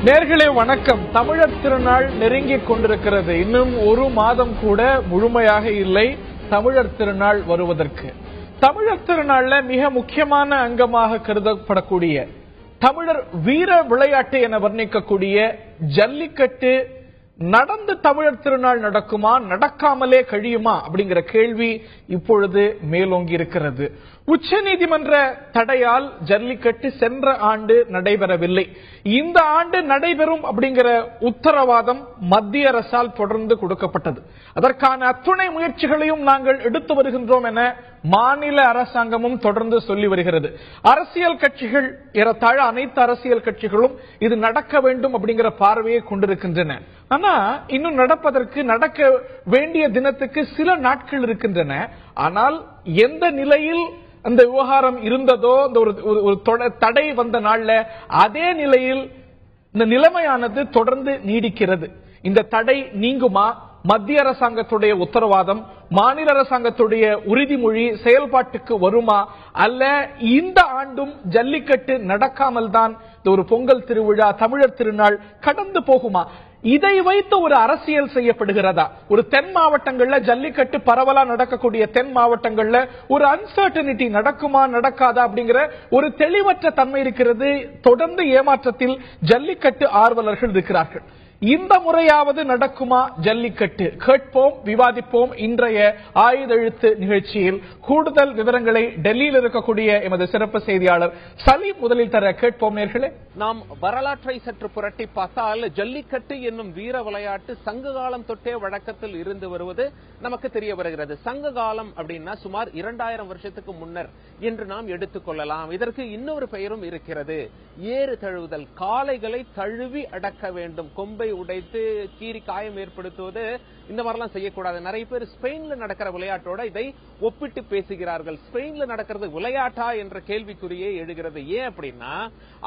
நேர்களே வணக்கம். தமிழர் திருநாள் நெருங்கிக் கொண்டிருக்கிறது. இன்னும் ஒரு மாதம் கூட முழுமையாக இல்லை தமிழர் திருநாள் வருவதற்கு. தமிழர் திருநாள்ல மிக முக்கியமான அங்கமாக கருதப்படக்கூடிய தமிழர் வீர விளையாட்டு என வர்ணிக்கக்கூடிய ஜல்லிக்கட்டு நடந்து தமிழர் திருநாள் நடக்குமா, நடக்காமலே கழியுமா அப்படிங்கிற கேள்வி இப்பொழுது மேலோங்கி இருக்கிறது. உச்ச நீதிமன்ற தடையால் ஜல்லிக்கட்டு சென்ற ஆண்டு நடைபெறவில்லை. இந்த ஆண்டு நடைபெறும் அப்படிங்கிற உத்தரவாதம் மத்திய அரசால் தொடர்ந்து கொடுக்கப்பட்டது. அதற்கான அத்துணை முயற்சிகளையும் நாங்கள் எடுத்து வருகின்றோம் என மாநில அரசாங்கமும் தொடர்ந்து சொல்லி வருகிறது. அரசியல் கட்சிகள், ஏறத்தாழ அனைத்து அரசியல் கட்சிகளும் இது நடக்க வேண்டும் அப்படிங்கிற பார்வையை கொண்டிருக்கின்றன. ஆனா இன்னும் நடப்பதற்கு, நடக்க வேண்டிய தினத்துக்கு சில நாட்கள் இருக்கின்றன. ஆனால் எந்த நிலையில் அந்த விவகாரம் இருந்ததோ, அந்த ஒரு தடை வந்த நாள்ல அதே நிலையில் இந்த நிலைமையானது தொடர்ந்து நீடிக்கிறது. இந்த தடை நீங்குமா? மத்திய அரசாங்கத்துடைய உத்தரவாதம், மாநில அரசாங்கத்துடைய உறுதிமொழி செயல்பாட்டுக்கு வருமா? அல்ல இந்த ஆண்டும் ஜல்லிக்கட்டு நடக்காமல் தான் இந்த ஒரு பொங்கல் திருவிழா, தமிழர் திருநாள் கடந்து போகுமா? இதை வைத்து ஒரு அரசியல் செய்யப்படுகிறதா? ஒரு தென் மாவட்டங்கள்ல ஜல்லிக்கட்டு பரவலா நடக்கக்கூடிய தென் மாவட்டங்கள்ல ஒரு அன்சர்டனிட்டி, நடக்குமா நடக்காதா அப்படிங்கிற ஒரு தெளிவற்ற தன்மை இருக்கிறது. தொடர்ந்து ஏமாற்றத்தில் ஜல்லிக்கட்டு ஆர்வலர்கள் இருக்கிறார்கள். இந்த முறையாவது நடக்குமா ஜல்லிக்கட்டு? கேட்போம், விவாதிப்போம். இன்றைய ஆயுதெழுத்து நிகழ்ச்சியில் கூடுதல் விவரங்களை டெல்லியில் இருக்கக்கூடிய எமது சிறப்பு செய்தியாளர் சலீம் முதலில் தர கேட்போம். நேர்களே, நாம் வரலாற்றை சற்று புரட்டி பார்த்தால் ஜல்லிக்கட்டு என்னும் வீர விளையாட்டு சங்க காலம் தொட்டே வழக்கத்தில் இருந்து வருவது நமக்கு தெரிய வருகிறது. சங்க காலம் அப்படின்னா சுமார் 2000 வருஷத்துக்கு முன்னர் என்று நாம் எடுத்துக்கொள்ளலாம். இதற்கு இன்னொரு பெயரும் இருக்கிறது, ஏறு தழுவுதல். காளைகளை தழுவி அடக்க வேண்டும், கொம்பை உடைத்து கீறி காயம் ஏற்படுத்துவது இந்த மாதிரிலாம் செய்யக்கூடாது. நிறைய பேர் ஸ்பெயின்ல நடக்கிற விளையாட்டோட இதை ஒப்பிட்டு பேசுகிறார்கள். ஸ்பெயின்ல நடக்கிறது விளையாட்டா என்ற கேள்விக்குறியே எழுகிறது. ஏன் அப்படின்னா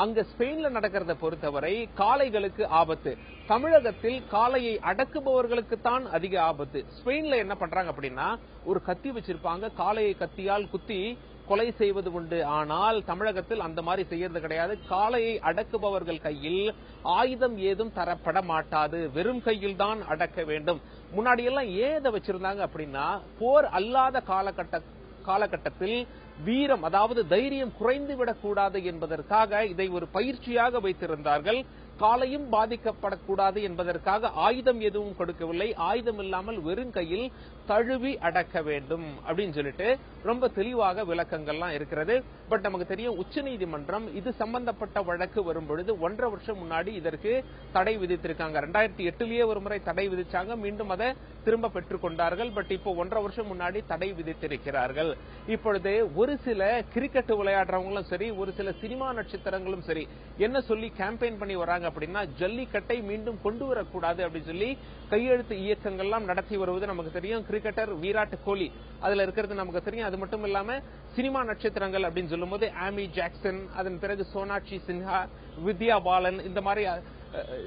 அங்க ஸ்பெயின்ல நடக்கிறத பொறுத்தவரை காளைகளுக்கு ஆபத்து. தமிழகத்தில் காளையை அடக்குபவர்களுக்கு தான் அதிக ஆபத்து. ஸ்பெயின்ல என்ன பண்றாங்க அப்படின்னா ஒரு கத்தி வச்சிருப்பாங்க, காளையை கத்தியால் குத்தி கொலை செய்வது உண்டு. ஆனால் தமிழகத்தில் அந்த மாதிரி செய்யறது கிடையாது. காளையை அடக்குபவர்கள் கையில் ஆயுதம் ஏதும் தரப்பட மாட்டாது, வெறும் கையில் தான் அடக்க வேண்டும். முன்னாடி எல்லாம் ஏதை வச்சிருந்தாங்க அப்படின்னா போர் அல்லாத காலகட்டத்தில் வீரம், அதாவது தைரியம் குறைந்து விடக்கூடாது என்பதற்காக இதை ஒரு பயிற்சியாக வைத்திருந்தார்கள். காலையும் பாதிக்கப்படக்கூடாது என்பதற்காக ஆயுதம் எதுவும் கொடுக்கவில்லை. ஆயுதம் இல்லாமல் வெறும் கையில் தழுவி அடக்க வேண்டும் அப்படின்னு சொல்லிட்டு ரொம்ப தெளிவாக விளக்கங்கள்லாம் இருக்கிறது. பட் நமக்கு தெரியும், உச்ச நீதிமன்றம் இது சம்பந்தப்பட்ட வழக்கு வரும் பொழுது 1.5 வருஷம் முன்னாடி இதற்கு தடை விதித்திருக்காங்க. 2008 ஒரு முறை தடை விதிச்சாங்க, மீண்டும் அதை திரும்ப பெற்றுக் கொண்டார்கள். பட் இப்போ 1.5 வருஷம் முன்னாடி தடை விதித்திருக்கிறார்கள். இப்பொழுது ஒரு சில கிரிக்கெட் விளையாடுறவங்களும் சரி, ஒரு சில சினிமா நட்சத்திரங்களும் சரி என்ன சொல்லி கேம்பெயின் பண்ணி வராங்க அப்படின்னா ஜல்லிக்கட்டை மீண்டும் கொண்டு வரக்கூடாது அப்படின்னு சொல்லி கையெழுத்து இயக்கங்கள்லாம் நடத்தி வருவது நமக்கு தெரியும். கிரிக்கெட்டர் விராட் கோலி அதுல இருக்கிறது நமக்கு தெரியும். அது மட்டும் இல்லாம சினிமா நட்சத்திரங்கள் அப்படின்னு சொல்லும் போது ஆமி ஜாக்சன், அதன் பிறகு சோனாட்சி சின்ஹா, வித்யா பாலன், இந்த மாதிரி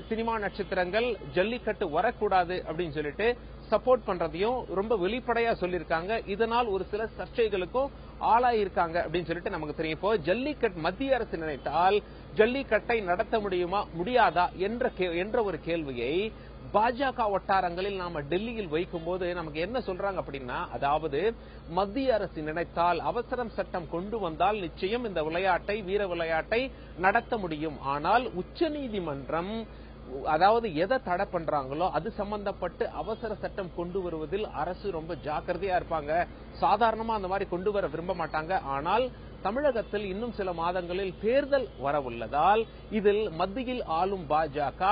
சினிமா நட்சத்திரங்கள் ஜல்லிக்கட்டு வரக்கூடாது அப்படின்னு சொல்லிட்டு சப்போர்ட் பண்றதையும் ரொம்ப வெளிப்படையா சொல்லியிருக்காங்க. இதனால் ஒரு சில சர்ச்சைகளுக்கும் ஆளாயிருக்காங்க அப்படின்னு சொல்லிட்டு நமக்கு தெரியும். இப்போ ஜல்லிக்கட்டு மத்திய அரசு நினைத்தால் ஜல்லிக்கட்டை நடத்த முடியுமா முடியாதா என்ற ஒரு கேள்வியை பாஜக வட்டாரங்களில் நாம டெல்லியில் வைக்கும் போது நமக்கு என்ன சொல்றாங்க அப்படின்னா, அதாவது மத்திய அரசு நினைத்தால் அவசரம் சட்டம் கொண்டு வந்தால் நிச்சயம் இந்த விளையாட்டை, வீர விளையாட்டை நடத்த முடியும். ஆனால் உச்ச நீதிமன்றம் அதாவது எதை தடை பண்றாங்களோ அது சம்பந்தப்பட்டு அவசர சட்டம் கொண்டு வருவதில் அரசு ரொம்ப ஜாக்கிரதையா இருப்பாங்க. சாதாரணமா அந்த மாதிரி கொண்டு வர விரும்ப மாட்டாங்க. ஆனால் தமிழகத்தில் இன்னும் சில மாதங்களில் தேர்தல் வரவுள்ளதால் இதில் மத்தியில் ஆளும் பாஜக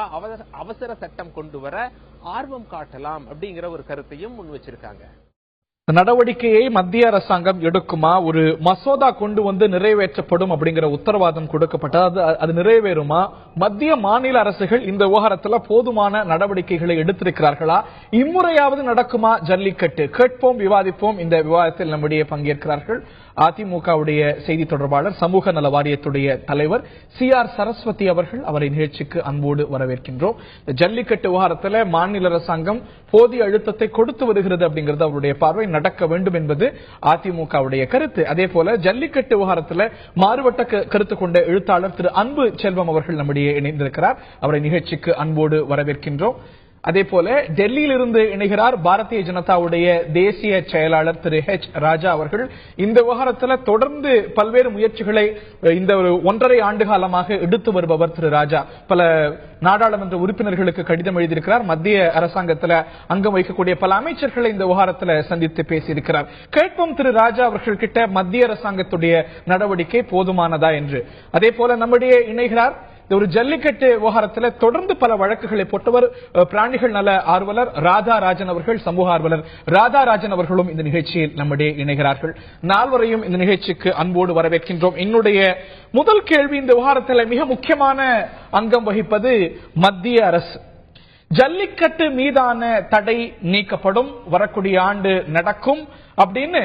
அவசர சட்டம் கொண்டு வர ஆர்வம் காட்டலாம் அப்படிங்கிற ஒரு கருத்தையும் முன் வச்சிருக்காங்க. நடவடிக்கையை மத்திய அரசாங்கம் எடுக்குமா? ஒரு மசோதா கொண்டு வந்து நிறைவேற்றப்படும் அப்படிங்கிற உத்தரவாதம் கொடுக்கப்பட்டது. அது நிறைவேறுமா? மத்திய மாநில அரசுகள் இந்த விவகாரத்தில் போதுமான நடவடிக்கைகளை எடுத்திருக்கிறார்களா? இம்முறையாவது நடக்குமா ஜல்லிக்கட்டு? கேட்போம், விவாதிப்போம். இந்த விவாதத்தில் நம்முடைய பங்கேற்கிறார்கள் அதிமுகவுடைய செய்தி தொடர்பாளர், சமூக நல வாரியத்துடைய தலைவர் CR சரஸ்வதி அவர்கள். அவரை நிகழ்ச்சிக்கு அன்போடு வரவேற்கின்றோம். ஜல்லிக்கட்டு விவகாரத்தில் மாநில அரசாங்கம் போதிய அழுத்தத்தை கொடுத்து வருகிறது அப்படிங்கிறது அவருடைய பார்வை. நடக்க வேண்டும் என்பது அதிமுகவுடைய கருத்து. அதே போல ஜல்லிக்கட்டு விவகாரத்தில் மாறுபட்ட கருத்து கொண்ட எழுத்தாளர் திரு அன்பு செல்வம் அவர்கள் நம்முடைய இணைந்திருக்கிறார். அவரை நிகழ்ச்சிக்கு அன்போடு வரவேற்கின்றோம். அதே போல டெல்லியில் இருந்து இணைகிறார் பாரதிய ஜனதாவுடைய தேசிய செயலாளர் திரு H. ராஜா அவர்கள். இந்த விவகாரத்தில் தொடர்ந்து பல்வேறு முயற்சிகளை இந்த ஒரு 1.5 ஆண்டு காலமாக எடுத்து வருபவர் திரு ராஜா. பல நாடாளுமன்ற உறுப்பினர்களுக்கு கடிதம் எழுதியிருக்கிறார். மத்திய அரசாங்கத்தில் அங்கம் வகிக்கக்கூடிய பல அமைச்சர்களை இந்த விவகாரத்தில் சந்தித்து பேசியிருக்கிறார். கேட்போம் திரு ராஜா அவர்கள் கிட்ட மத்திய அரசாங்கத்துடைய நடவடிக்கை போதுமானதா என்று. அதே போல நம்முடைய இணைகிறார் ஒரு ஜல்லிக்கட்டு விவகாரத்தில் தொடர்ந்து பல வழக்குகளை போட்டவர் பிராணிகள் நல ஆர்வலர் ராதாராஜன் அவர்கள், சமூக ஆர்வலர் ராதாராஜன் அவர்களும் இந்த நிகழ்ச்சியில் நம்முடைய இணைகிறார்கள். நால்வரையும் இந்த நிகழ்ச்சிக்கு அன்போடு வரவேற்கின்றோம். என்னுடைய முதல் கேள்வி, இந்த விவகாரத்தில் மிக முக்கியமான அங்கம் வகிப்பது மத்திய அரசு. ஜல்லிக்கட்டு மீதான தடை நீக்கப்படும், வரக்கூடிய ஆண்டு நடக்கும் அப்படின்னு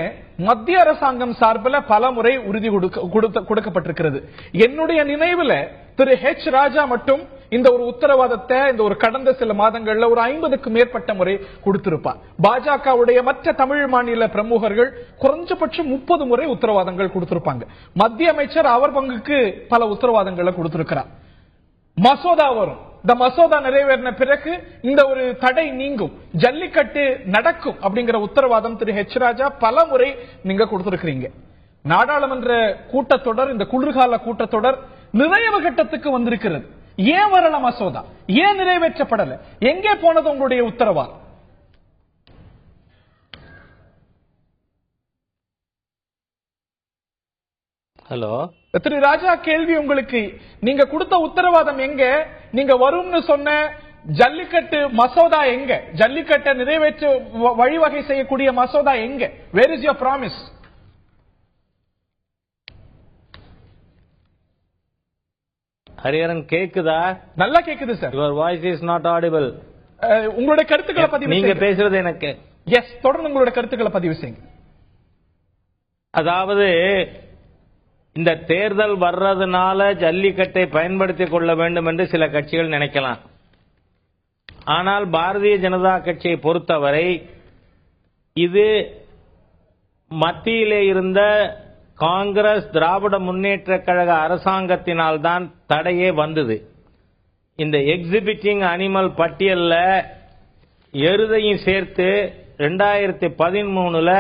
மத்திய அரசாங்கம் சார்பில் பல முறை உறுதி கொடுக்கப்பட்டிருக்கிறது. என்னுடைய நினைவில் திரு H. ராஜா மட்டும் இந்த ஒரு உத்தரவாதத்தை இந்த ஒரு கடந்த சில மாதங்கள்ல ஒரு 50க்கு மேற்பட்ட முறை கொடுத்திருப்பார். பாஜகவுடைய மற்ற தமிழ் மாநில பிரமுகர்கள் குறைஞ்சபட்சம் 30 முறை உத்தரவாதங்கள் கொடுத்திருப்பாங்க. மத்திய அமைச்சர் அவர் பங்குக்கு பல உத்தரவாதங்களை கொடுத்திருக்கிறார். மசோதா வரும், இந்த மசோதா நிறைவேறின பிறகு இந்த ஒரு தடை நீங்கும், ஜல்லிக்கட்டு நடக்கும் அப்படிங்கிற உத்தரவாதம் திரு H. ராஜா பல முறை நீங்க கொடுத்திருக்கிறீங்க. நாடாளுமன்ற கூட்டத்தொடர், இந்த குளிர்கால கூட்டத்தொடர் நிறைவு கட்டத்துக்கு வந்திருக்கிறது. ஏன் வரல மசோதா? ஏன் நிறைவேற்றப்படல? எங்கே போனது உங்களுடைய உத்தரவாதம்? ஹலோ திரு ராஜா, கேள்வி உங்களுக்கு. நீங்க கொடுத்த உத்தரவாதம் எங்க? நீங்க வரும்னு சொன்ன ஜல்லிக்கட்டு மசோதா எங்க? ஜல்லிக்கட்டை நிறைவேற்ற வழிவகை செய்யக்கூடிய மசோதா எங்க? Where is your promise? Hariharan, கேக்குதா? நல்லா கேக்குது sir. Your voice is not audible. உங்களுடைய கருத்துக்களை பதிவு நீங்க பேசுறது எனக்கு. எஸ், தொடர்ந்து உங்களுடைய கருத்துக்களை பதிவு செய்யுங்க. அதாவது இந்த தேர்தல் வர்றதுனால ஜல்லிக்கட்டை பயன்படுத்திக் கொள்ள வேண்டும் என்று சில கட்சிகள் நினைக்கலாம். ஆனால் பாரதிய ஜனதா கட்சியை பொறுத்தவரை இது மத்தியிலே இருந்த காங்கிரஸ் திராவிட முன்னேற்ற கழக அரசாங்கத்தினால் தான் தடையே வந்தது. இந்த எக்ஸிபிட்டிங் அனிமல் பட்டியல்ல எருதையும் சேர்த்து 2013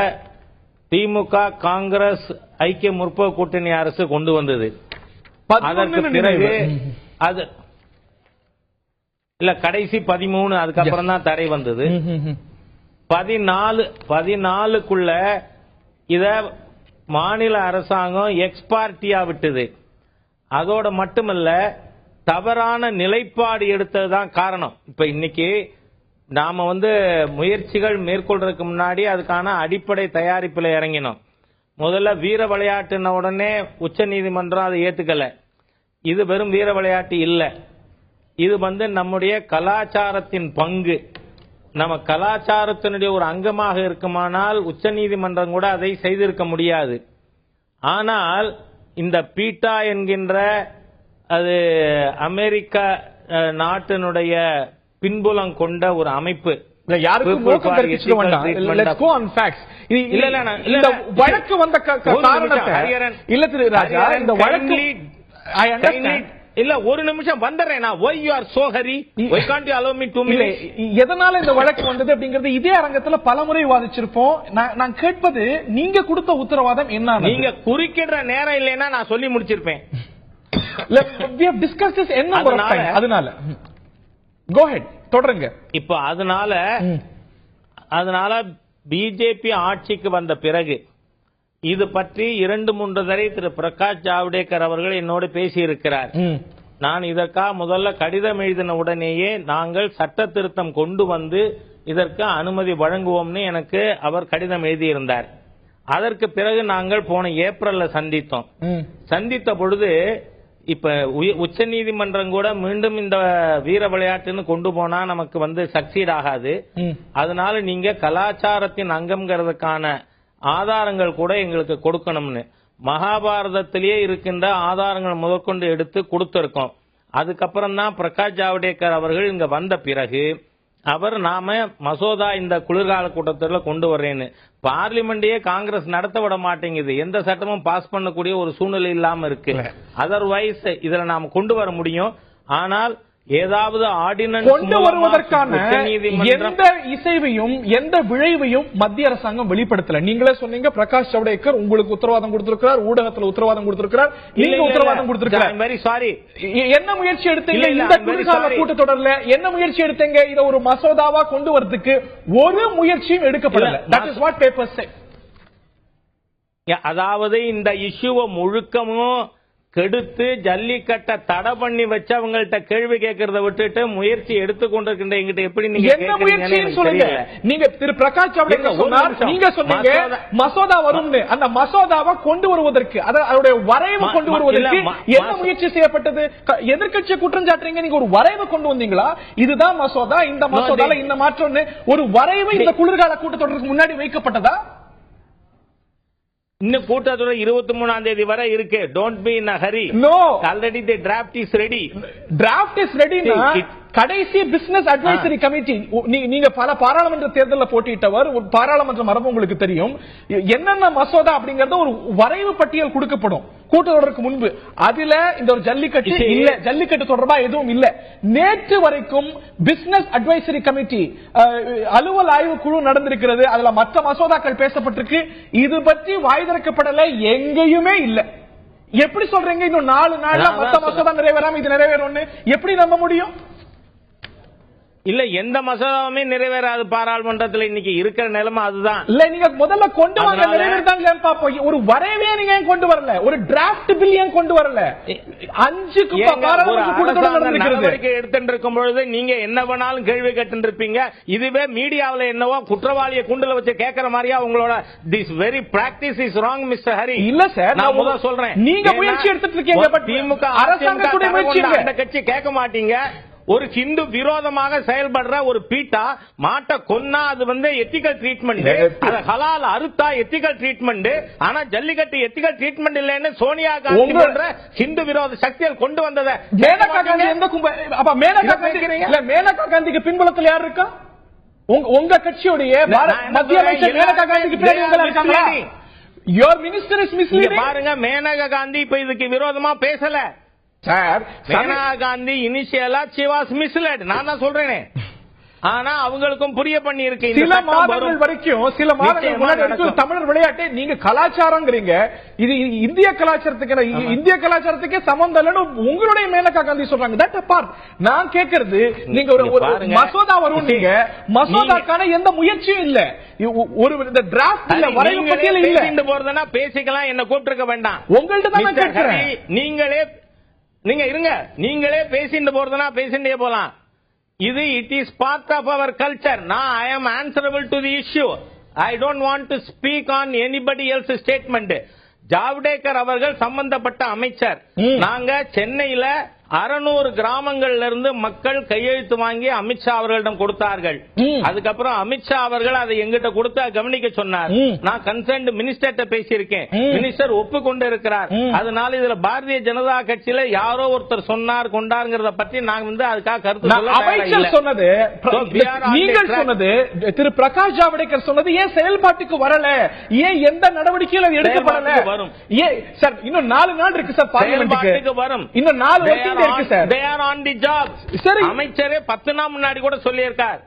திமுக, காங்கிரஸ், ஐக்கிய முற்போக்கு கூட்டணி அரசு கொண்டு வந்தது. அதற்கு பிறகு அது இல்ல, கடைசி 13, அதுக்கப்புறம் தான் தடை வந்தது. 14க்குள்ள இத மாநில அரசாங்கம் எக்ஸ்பார்ட்டியா விட்டது. அதோட மட்டுமல்ல, தவறான நிலைப்பாடு எடுத்ததுதான் காரணம். இப்ப இன்னைக்கு நாம முயற்சிகள் மேற்கொள்றதுக்கு முன்னாடி அதுக்கான அடிப்படை தயாரிப்புல இறங்கினோம். முதல்ல வீர விளையாட்டுன உடனே உச்ச நீதிமன்றம் அதை ஏத்துக்கல. இது வெறும் வீர விளையாட்டு இல்ல, இது நம்முடைய கலாச்சாரத்தின் பங்கு. நம்ம கலாச்சாரத்தினுடைய ஒரு அங்கமாக இருக்குமானால் உச்ச நீதிமன்றம் கூட அதை செய்திருக்க முடியாது. ஆனால் இந்த பீட்டா என்கின்ற அது அமெரிக்க நாட்டினுடைய பின்புலம் கொண்ட ஒரு அமைப்பு. வழக்கு வந்த இல்ல திரு ராஜா, இந்த வழக்கு இல்ல, ஒரு நிமிஷம் வந்துடுறேன். Why you are so hurry? Why can't you allow me 2 minutes? எதனால இந்த வழக்கு வந்தது அப்படிங்கறது இதே அரங்கத்துல பலமுறை விவாதிச்சிருப்போம். நான் கேட்பது, நீங்க கொடுத்த உத்தரவாதம் என்ன? நீங்க குறுக்கிடுற நேரம் இல்லைன்னா நான் சொல்லி முடிச்சிருப்பேன். We have discussed this அதனால go ahead, தொடருங்க. இப்ப அதனால பிஜேபி ஆட்சிக்கு வந்த பிறகு இது பற்றி 2-3 தடவை திரு பிரகாஷ் ஜாவடேகர் அவர்கள் என்னோடு பேசியிருக்கிறார். நான் இதற்காக முதல்ல கடிதம் எழுதின உடனேயே நாங்கள் சட்ட திருத்தம் கொண்டு வந்து இதற்கு அனுமதி வழங்குவோம்னு எனக்கு அவர் கடிதம் எழுதியிருந்தார். அதற்கு பிறகு நாங்கள் போன ஏப்ரல்ல சந்தித்தோம். சந்தித்த பொழுது இப்ப உச்ச நீதிமன்றம் கூட மீண்டும் இந்த வீர விளையாட்டுன்னு கொண்டு போனா நமக்கு சக்சீட் ஆகாது, அதனால நீங்க கலாச்சாரத்தின் அங்கம்ங்கிறதுக்கான ஆதாரங்கள் கூட எங்களுக்கு கொடுக்கணும்னு மகாபாரதத்திலேயே இருக்கின்ற ஆதாரங்கள் முதற்கொண்டு எடுத்து கொடுத்திருக்கோம். அதுக்கப்புறம் தான் பிரகாஷ் ஜாவடேகர் அவர்கள் இங்க வந்த பிறகு அவர் நாம மசோதா இந்த குளிர்கால கூட்டத்தில் கொண்டு வர்றேன்னு பார்லிமெண்டையே காங்கிரஸ் நடத்த விட மாட்டேங்குது. எந்த சட்டமும் பாஸ் பண்ணக்கூடிய ஒரு சூழ்நிலை இல்லாம இருக்கு. அதர்வைஸ் இதுல நாம கொண்டு வர முடியும். ஆனால் ஏதாவது ஆர்டினன்ஸ் கொண்டு வருவதற்கான எந்த இசைவையும் எந்த விளைவையும் மத்திய அரசாங்கம் வெளிப்படுத்தல. நீங்களே சொன்னீங்க, பிரகாஷ் ஜவடேகர் உங்களுக்கு உத்தரவாதம் கொடுத்திருக்கிறார், ஊடகத்தில் உத்தரவாதம் கொடுத்திருக்கிறார், நீங்க உத்தரவாதம் கொடுத்திருக்கிறார். Very sorry. என்ன முயற்சி எடுத்தீங்க இந்த குளிர்கால கூட்டத்தொடர்ல? என்ன முயற்சி எடுத்தீங்க? இத ஒரு மசோதாவா கொண்டு வரதுக்கு ஒரு முயற்சியும் எடுக்கப்படல. That is what papers say. அதாவது இந்த இஷ்யூவை முழுக்கமும் கெடுத்து ஜல்லிக்கட்டை தடை பண்ணி வச்சு அவங்கள்ட்ட கேள்வி கேட்கறத விட்டுட்டு முயற்சி எடுத்துக்கொண்டிருக்கின்ற எங்கிட்ட எப்படி நீங்க என்ன முயற்சின்னு சொல்லுங்க. நீங்க திரு பிரகாஷ் ஜவடேகர் சொன்னார், நீங்க சொன்னீங்க மசோதா வரும்னு. அந்த மசோதாவை கொண்டு வருவதற்கு, அதோட வரைவு கொண்டு வருவதற்கு என்ன முயற்சி செய்யப்பட்டது? எதிர்க்கட்சி குற்றம் சாட்டுறீங்க, நீங்க ஒரு வரைவு கொண்டு வந்தீங்களா? இதுதான் மசோதா, இந்த மசோதால இந்த மாற்றம், ஒரு வரைவு இந்த குளிர்கால கூட்டத்தொடருக்கு முன்னாடி வைக்கப்பட்டதா? இன்னும் கூட்டத்தொடர் 23ஆம் தேதி வரை இருக்கு. Don't be in a hurry. No. Already the draft is ready. Draft is ready. கடைசி பிசினஸ் அட்வைசரி கமிட்டி, நீங்க பல பாராளுமன்ற தேர்தலில் போட்டியிட்டவர், பாராளுமன்ற மரபு உங்களுக்கு தெரியும். என்னென்ன மசோதா அப்படிங்கறது ஒரு வரைவு பட்டியல் கொடுக்கப்படும் கூட்டத்தொடருக்கு முன்பு. அதுல இந்த ஒரு ஜல்லிக்கட்டு இல்ல, ஜல்லிக்கட்டு தொடர்பா எதுவும் இல்ல. நேற்று வரைக்கும் பிசினஸ் அட்வைசரி கமிட்டி அலுவல் ஆய்வு குழு நடந்திருக்கிறது. அதுல மற்ற மசோதாக்கள் பேசப்பட்டிருக்கு. இது பற்றி வாய் திறக்கப்படல, எங்கேயுமே இல்ல. எப்படி சொல்றீங்க இன்னும் 4 நாள்ல மற்ற மசோதா நிறைவேறாம இது நிறைவேறும்னு எப்படி நம்ப முடியும்? இல்ல, எந்த மசோதாவுமே நிறைவேறாது பாராளுமன்றத்தில். இன்னைக்கு இருக்கிற நிலைமை அதுதான். இல்ல, நீங்க முதல்ல கொண்டு வாங்க, நிறைவேறாங்க பாப்போம். ஒரு வரைவே நீங்க ஏன் கொண்டு வரல? ஒரு டிராஃப்ட் பில் ஏன் கொண்டு வரல? 5க்கு பாராளுமன்ற கூட்டத்தொடர் நடந்திருக்கிறது. எடுத்துட்டு இருக்கும் பொழுது நீங்க என்ன வேணாலும் கேள்வி கேட்டு இருப்பீங்க. இதுவே மீடியாவில் என்னவோ குற்றவாளியை குண்டுல வச்சு கேட்கிற மாதிரியா உங்களோட this very practice is wrong mister Hari. இல்ல சார், நான் முதல்ல சொல்றேன், நீங்க முயற்சி எடுத்துட்டு இருக்கீங்க. திமுக அரசாங்கத்துடைய முயற்சி அந்த கட்சி கேட்க மாட்டீங்க. ஒரு ஹிந்து விரோதமாக செயல்படுற ஒரு பீட்டா மாட்ட கொன்னா அது எத்திக்கல் ட்ரீட்மெண்ட், அது ஹலால் அறுத்தா எத்திக்கல் ட்ரீட்மெண்ட். ஆனா ஜல்லிக்கட்டு எத்திக்கல் ட்ரீட்மெண்ட் இல்லைன்னு சோனியா காந்தி போன்ற ஹிந்து விரோத சக்திகள் கொண்டு வந்ததை மேனகா காந்தி எந்த அப்ப மேனகா காந்திக்கு பின்புலத்தில் யார் இருக்கா? உங்க கட்சியுடைய மத்திய அமைச்சர் மேனகா காந்திக்கு பின்னாடி இருக்காங்களா? Your minister is misleading. பாருங்க, மேனகா காந்தி இப்ப இதுக்கு விரோதமா பேசல சார். மேனகா காந்தி இனிஷியலா she was misled. நான் தான் சொல்றேனே. ஆனா அவங்களுக்கும் புரிய பண்ணி இருக்கு. சில மாதங்கள் வரைக்கும் தமிழர் விளையாட்டை நீங்க கலாச்சாரங்கிறீங்க. இது இந்திய கலாச்சாரத்துக்கு, இந்திய கலாச்சாரத்துக்கே சம்பந்தம் இல்லைன்னு உங்களுடைய மேனகா காந்தி சொல்றாங்க. தட் பார்ட் நான் கேட்கறது, நீங்க ஒரு மசோதா வரும், நீங்க மசோதாக்கான எந்த முயற்சியும் இல்ல. ஒரு டிராஃப்ட் இல்ல, வரைவு பட்டியல் இல்ல. போறதுன்னா பேசிக்கலாம், என்ன கூப்பிட்டு வேண்டாம். உங்கள்ட்ட தான் கேட்கிறேன். நீங்க இருங்க, நீங்களே பேசிட்டு போறதுன்னா பேசிட்டே போலாம். இது it is part of our culture. நான் I am answerable to the issue. I don't want to speak on anybody else statement. Javadekar அவர்கள் சம்பந்தப்பட்ட அமைச்சர். நாங்க சென்னையில 600 கிராமங்கள்ல இருந்து மக்கள் கையெழுத்து வாங்கி அமித்ஷா அவர்களிடம் கொடுத்தார்கள். அதுக்கப்புறம் அமித்ஷா அவர்கள் அதை எங்கிட்ட கொடுத்து கவனிக்க சொன்னார். நான் கன்சர்ன்ட் மினிஸ்டர்ட்ட பேசியிருக்கேன். மினிஸ்டர் ஒப்புக்கொண்டு இருக்கிறார். அதனால இதுல பாரதிய ஜனதா கட்சியில யாரோ ஒருத்தர் சொன்னார் கொண்டாருங்கிறத பற்றி நாங்க அதுக்காக கருத்து சொல்ல சொன்னது. நீங்கள் சொன்னது, திரு பிரகாஷ் ஜாவடேகர் சொன்னது ஏன் செயல்பாட்டுக்கு வரல, ஏன் எந்த நடவடிக்கையும் எடுக்கப்படல? வரும் சார், இன்னும் 4 நாள் இருக்கு சார் பார்லிமென்ட்க்கு. வரும், இன்னும் 4 வருஷம் அமைச்சரே 10 நாள் முன்னாடி கூட சொல்லியிருக்கார்.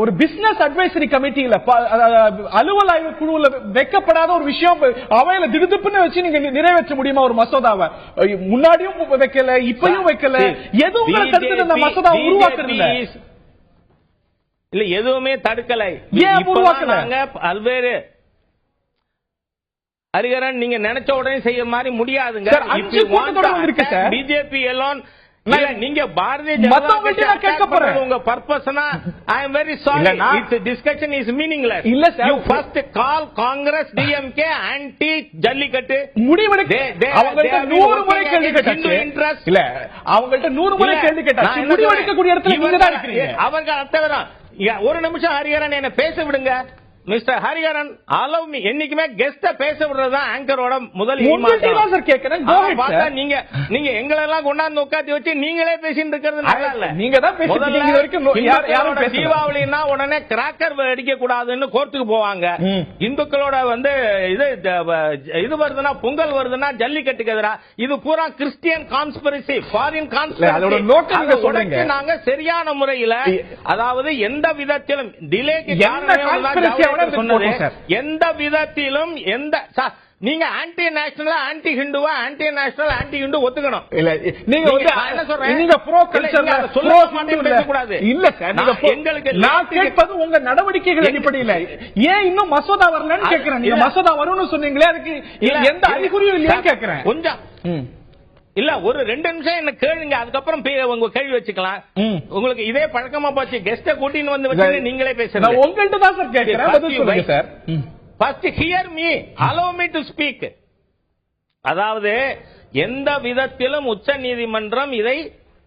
ஒரு பிசினஸ் அட்வைசரி கமிட்டியில அலுவல் ஆய்வு குழுவில் வைக்கப்படாத ஒரு விஷயம் அவையில திடுதிப்புன்னு வச்சு நீங்க நிறைவேற்ற முடியுமா? ஒரு மசோதாவை முன்னாடியும் வைக்கல, இப்பயும் வைக்கல. எதுவும் இந்த மசோதா உருவாக்குறது இல்ல, எதுவுமே தடுக்கலை. ஏன் உருவாக்குறாங்க? பல்வேறு ஹரிகரன், நீங்க நினைச்ச உடனே செய்ய மாதிரி முடியாதுங்க. பிஜேபி எல்லாம் நீங்க பாரதிய ஜனதா கட்சி உங்க பர்பஸ்னா I am very sorry. It's discussion is meaningless. இல்ல sir, you first call Congress DMK anti jallikattu. முடிவெடுக்க அவங்கள்ட்ட 100 முறை கேள்வி கேட்டாச்சு. இன்ட்ரஸ்ட் இல்ல, அவங்கள்ட்ட 100 முறை கேள்வி கேட்டாச்சு. முடிவெடுக்க கூடிய இடத்துல நீங்க தான் இருக்கீங்க. அவர்கள் அத்தவரா. ஒரு நிமிஷம் ஹரிகரன், என்ன பேச விடுங்க. Mister Hariharan allow me. என்னைக்குமே கெஸ்ட பேச விடுறதுதான் ஆங்கரோட முதல் நீங்க எங்களெல்லாம் கொண்டாந்து உட்காந்து வச்சு நீங்களே பேசிட்டு இருக்கிறது நல்லா இல்ல. நீங்க தான் தீபாவளினா உடனே கிராக்கர் அடிக்க கூடாதுன்னு கோர்ட்டுக்கு போவாங்க. இந்துக்களோட இது வருதுன்னா பொங்கல் வருதுன்னா ஜல்லிக்கட்டுக்கு எதிரா. இது பூரா கிறிஸ்டியன் கான்ஸ்பிரசி, ஃபாரின் கான்ஸ்பிரசி. நாங்க சரியான முறையில், அதாவது எந்த விதத்திலும் டிலேக்கு எந்த விதத்திலும் நீங்க ஆன்டி நேஷனல், ஆன்டி ஹிந்துவா, ஆன்டி நேஷனல், ஆன்டி ஹிந்து ஒத்துக்கணும். இல்ல நீங்க என்ன சொல்றீங்க? நீங்க ப்ரோ கல்ச்சர் சொல்ல மாட்டேன்னு பேசக்கூடாது. இல்ல சார், எங்களுக்கு நான் கேட்பது உங்க நடவடிக்கைகள் அடிப்படையில் ஏன் இன்னும் மசோதா வரலன்னு கேக்குறேன். நீங்க மசோதா வரும்னு சொன்னீங்களே, அதுக்கு எந்த அறிகுறியும் இல்லையான்னு கேக்குறேன். கொஞ்சம் இல்ல ஒரு 2 நிமிஷம் என்ன கேளுங்க, அதுக்கப்புறம் உங்க கேள்வி வச்சுக்கலாம். உங்களுக்கு இதே பழக்கமா போச்சு, கெஸ்ட கூட்டின்னு வந்து வச்சு நீங்களே பேசுறீங்க. உங்கள்கிட்ட தான் சார் கேக்குறேன், பதில் சொல்லுங்க sir. First hear me, allow me to speak. அதாவது எந்த விதத்திலும் உச்ச நீதிமன்றம் இதை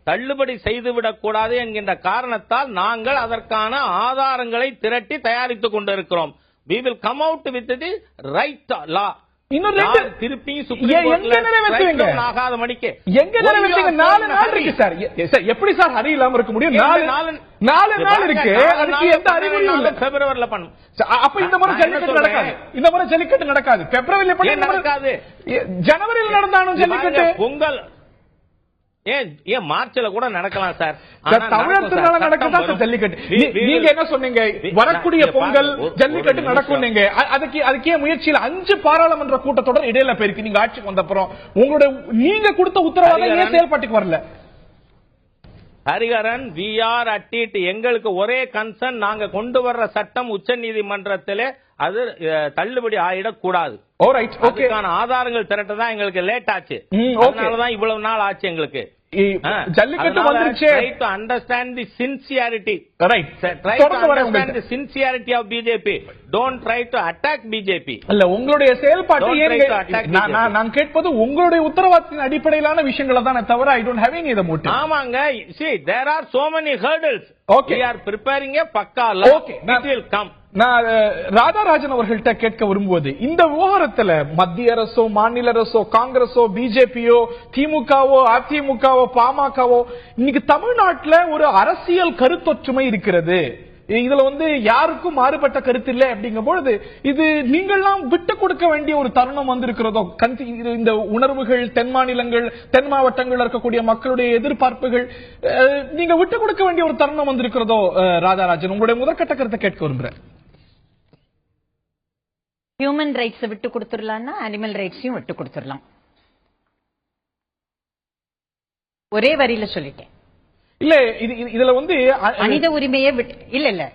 தள்ளுபடி செய்துவிடக் கூடாது என்கின்ற காரணத்தால் நாங்கள் அதற்கான ஆதாரங்களை திரட்டி தயாரித்துக் கொண்டிருக்கிறோம். We will come out with the right law. திருப்பி ஆகாத மணிக்கு எங்க நிறைவேற்றுங்க? 4 நாள் இருக்கு சார். எப்படி சார் ஹரி இல்லாம இருக்க முடியும்? 4 நாள் இருக்கு. அதுக்கு எந்த அறிகுறியும் இல்ல. பிப்ரவரியில பண்ணும். அப்ப இந்த முறை ஜல்லிக்கட்டு நடக்காது. இந்த முறை ஜல்லிக்கட்டு நடக்காது. பிப்ரவரியில பண்ண நடக்காது. ஜனவரியில் நடந்தாலும் ஜல்லிக்கட்டு. பொங்கல் ஏன் மார்ச்ல கூட நடக்கலாம் சார். தமிழகத்துல நடக்குதா ஜல்லிக்கட்டு? நீங்க என்ன சொன்னீங்க? வரக்கூடிய பொங்கல் ஜல்லிக்கட்டு நடக்கும். நீங்க அதுக்கே முயற்சியில் 5 பாராளுமன்ற கூட்டத்தொடர் இடையில போயிருக்கு. நீங்க ஆட்சிக்கு வந்த அப்புறம் உங்களுடைய நீங்க கொடுத்த உத்தரவாதம் ஏன் செயல்பாட்டுக்கு வரல? Hariharan, we are at it. எங்களுக்கு ஒரே கன்சர்ன், நாங்க கொண்டு வர்ற சட்டம் உச்ச நீதிமன்றத்திலே அது தள்ளுபடி ஆயிடக்கூடாது. ஆதாரங்கள் திரட்டதான் எங்களுக்கு லேட் ஆச்சு. அதனாலதான் இவ்வளவு நாள் ஆச்சு எங்களுக்கு. ஜல்லிக்கட்டு வந்துருச்சு. Try to understand the sincerity. Right. Try to understand the sincerity of BJP. Don't try to attack BJP. இல்ல உங்களுடைய செயல்பாட்டு நான் கேட்பது உங்களுடைய உத்தரவாதத்தின் அடிப்படையிலான விஷயங்களை தானே தவிர I don't have any other motive. ஆமாங்க. See, there are so many hurdles. Okay. We are preparing a pakka law. Okay. It will come. நான் ராதாராஜன் அவர்கள்ட்ட கேட்க விரும்புவது, இந்த விவகாரத்துல மத்திய அரசோ, மாநில அரசோ, காங்கிரஸோ, பிஜேபியோ, திமுகவோ, அதிமுகவோ, பாமகவோ, இன்னைக்கு தமிழ்நாட்டில் ஒரு அரசியல் கருத்தொற்றுமை இருக்கிறது. இதுல யாருக்கும் மாறுபட்ட கருத்து இல்லை அப்படிங்கும் பொழுது இது நீங்கள்லாம் விட்டு கொடுக்க வேண்டிய ஒரு தருணம் வந்திருக்கிறதோ? இந்த உணர்வுகள், தென் மாநிலங்கள், தென் மாவட்டங்கள் இருக்கக்கூடிய மக்களுடைய எதிர்பார்ப்புகள் நீங்க விட்டு கொடுக்க வேண்டிய ஒரு தருணம் வந்திருக்கிறதோ? ராதாராஜன், உங்களுடைய முதற்கட்ட கருத்தை கேட்க விரும்புறேன். ஹியூமன் ரைட்ஸ் விட்டு கொடுத்துடலாம்னா அனிமல் ரைட்ஸையும் விட்டு கொடுத்துடலாம். ஒரே வரியில சொல்லிட்டேன். இல்ல இதுல மனித உரிமையை இல்ல